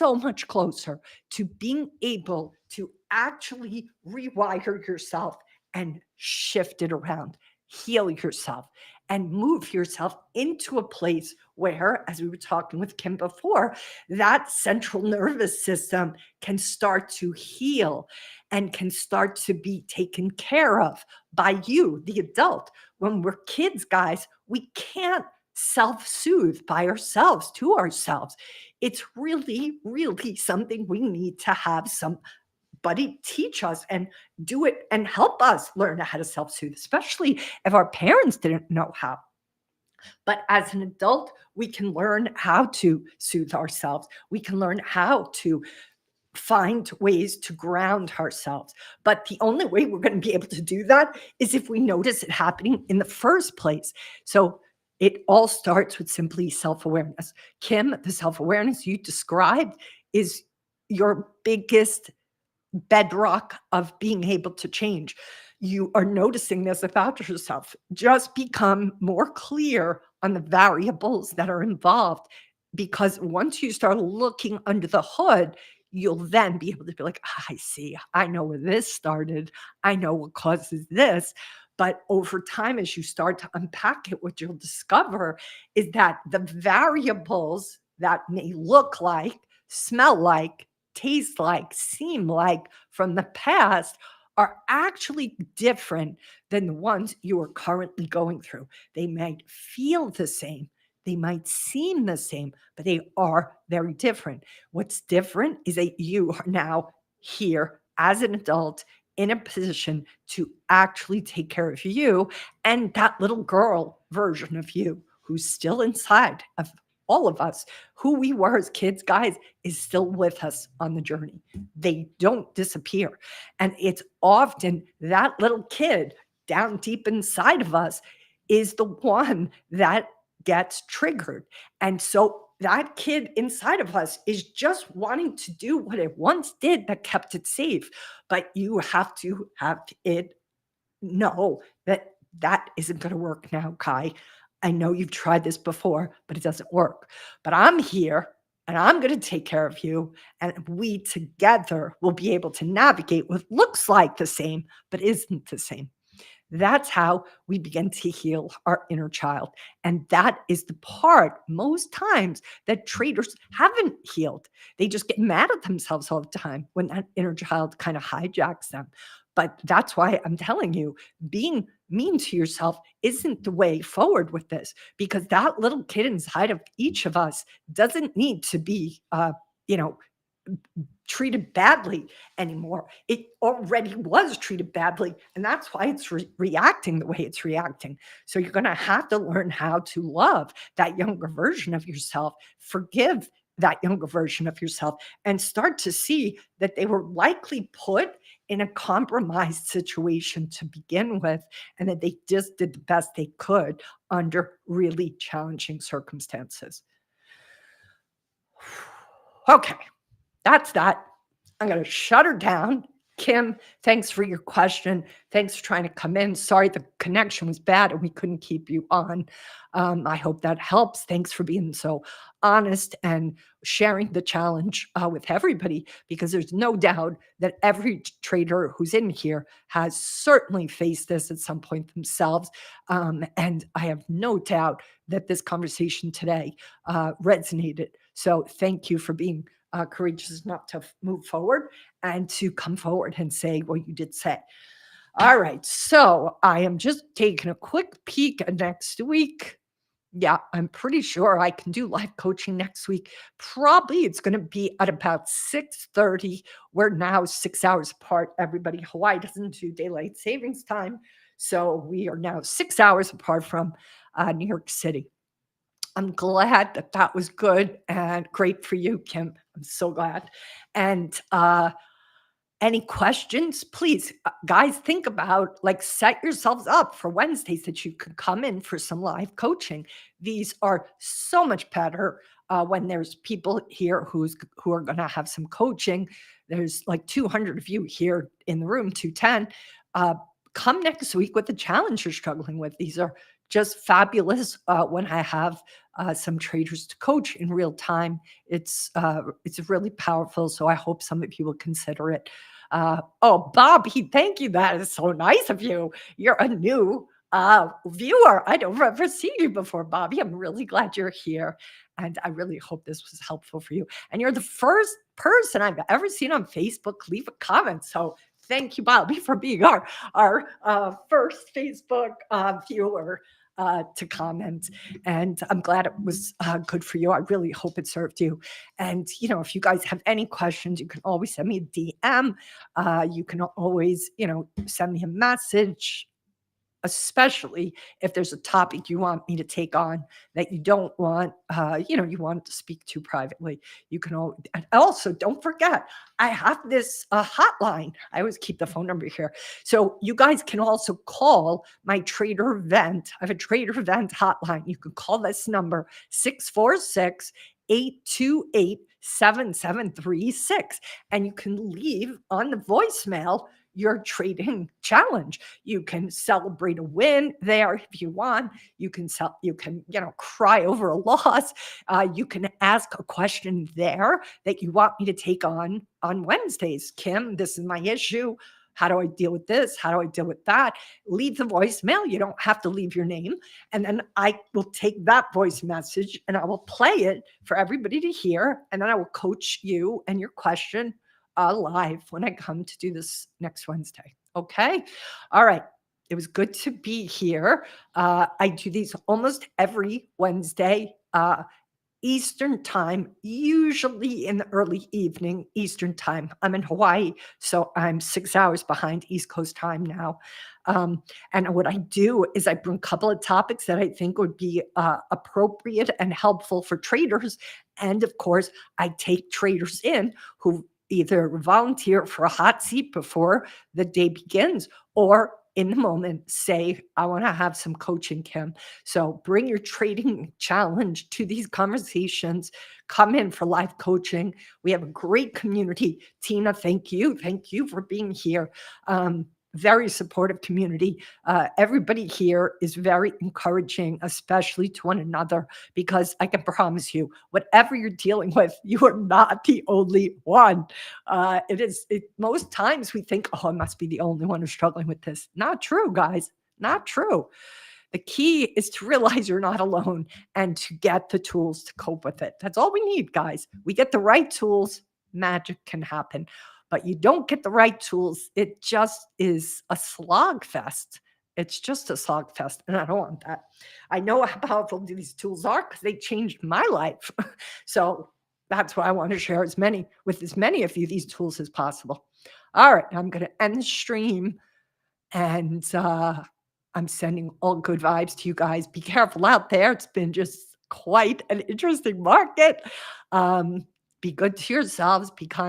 much closer to being able to actually rewire yourself and shift it around, heal yourself, and move yourself into a place where, as we were talking with Kim before, that central nervous system can start to heal and can start to be taken care of by you, the adult. When we're kids, guys, we can't self-soothe by ourselves to ourselves. It's really, really something we need to have somebody teach us and do it and help us learn how to self-soothe, especially if our parents didn't know how. But as an adult, we can learn how to soothe ourselves. We can learn how to find ways to ground ourselves. But the only way we're going to be able to do that is if we notice it happening in the first place. So it all starts with simply self-awareness. Kim, the self-awareness you described is your biggest bedrock of being able to change. You are noticing this about yourself. Just become more clear on the variables that are involved, because once you start looking under the hood, you'll then be able to be like, I see, I know where this started. I know what causes this. But over time, as you start to unpack it, what you'll discover is that the variables that may look like, smell like, taste like, seem like from the past are actually different than the ones you are currently going through. They might feel the same. They might seem the same, but they are very different. What's different is that you are now here as an adult in a position to actually take care of you and that little girl version of you who's still inside of all of us, who we were as kids, guys, is still with us on the journey. They don't disappear. And it's often that little kid down deep inside of us is the one that gets triggered. And so that kid inside of us is just wanting to do what it once did that kept it safe. But you have to have it know that that isn't going to work now, Kai. I know you've tried this before, but it doesn't work. But I'm here and I'm going to take care of you. And we together will be able to navigate what looks like the same, but isn't the same. That's how we begin to heal our inner child. And that is the part most times that traders haven't healed. They just get mad at themselves all the time when that inner child kind of hijacks them. But that's why I'm telling you, being mean to yourself isn't the way forward with this, because that little kid inside of each of us doesn't need to be, you know, treated badly anymore. It already was treated badly, and that's why it's reacting the way it's reacting. So you're going to have to learn how to love that younger version of yourself, forgive that younger version of yourself, and start to see that they were likely put in a compromised situation to begin with, and that they just did the best they could under really challenging circumstances. Okay. That's that. I'm going to shut her down. Kim, thanks for your question. Thanks for trying to come in. Sorry, the connection was bad and we couldn't keep you on. I hope that helps. Thanks for being so honest and sharing the challenge with everybody, because there's no doubt that every trader who's in here has certainly faced this at some point themselves. And I have no doubt that this conversation today resonated. So thank you for being courageous enough to move forward and to come forward and say what you did say. All right. So I am just taking a quick peek at next week. Yeah, I'm pretty sure I can do live coaching next week. Probably it's going to be at about 6:30. We're now 6 hours apart. Everybody, Hawaii doesn't do daylight savings time. So we are now 6 hours apart from New York City. I'm glad that that was good and great for you, Kim. I'm so glad. And any questions, please, guys, think about, like, set yourselves up for Wednesdays that you could come in for some live coaching. These are so much better when there's people here who are going to have some coaching. There's like 200 of you here in the room, 210. Come next week with the challenge you're struggling with. These are just fabulous when I have some traders to coach in real time. It's really powerful. So I hope some of you will consider it. Oh, Bobby, thank you. That is so nice of you. You're a new viewer. I don't ever seen you before, Bobby. I'm really glad you're here. And I really hope this was helpful for you. And you're the first person I've ever seen on Facebook leave a comment. So thank you, Bobby, for being our first Facebook viewer to comment. And I'm glad it was good for you. I really hope it served you. And, if you guys have any questions, you can always send me a DM. You can always, send me a message, especially if there's a topic you want me to take on that you don't want, you want to speak to privately. You can and also don't forget, I have this hotline. I always keep the phone number here. So you guys can also call my trader event. I have a trader event hotline. You can call this number 646-828-7736. And you can leave on the voicemail your trading challenge. You can celebrate a win there if you want. You can cry over a loss. You can ask a question there that you want me to take on Wednesdays. Kim, this is my issue. How do I deal with this? How do I deal with that? Leave the voicemail. You don't have to leave your name. And then I will take that voice message and I will play it for everybody to hear. And then I will coach you and your question live when I come to do this next Wednesday. Okay. All right. It was good to be here. I do these almost every Wednesday Eastern time, usually in the early evening, Eastern time. I'm in Hawaii, so I'm 6 hours behind East Coast time now. And what I do is I bring a couple of topics that I think would be appropriate and helpful for traders. And of course, I take traders in who either volunteer for a hot seat before the day begins or in the moment say, I want to have some coaching, Kim. So bring your trading challenge to these conversations. Come in for live coaching. We have a great community. Tina, thank you. Thank you for being here. Very supportive community. Everybody here is very encouraging, especially to one another, because I can promise you, whatever you're dealing with, you are not the only one. Most times we think, oh, I must be the only one who's struggling with this. Not true, guys. Not true. The key is to realize you're not alone and to get the tools to cope with it. That's all we need, guys. We get the right tools, magic can happen. But you don't get the right tools, it just is a slog fest. It's just a slog fest, and I don't want that. I know how powerful these tools are because they changed my life. So that's why I want to share as many of you these tools as possible. All right, I'm going to end the stream, and I'm sending all good vibes to you guys. Be careful out there. It's been just quite an interesting market. Be good to yourselves. Be kind.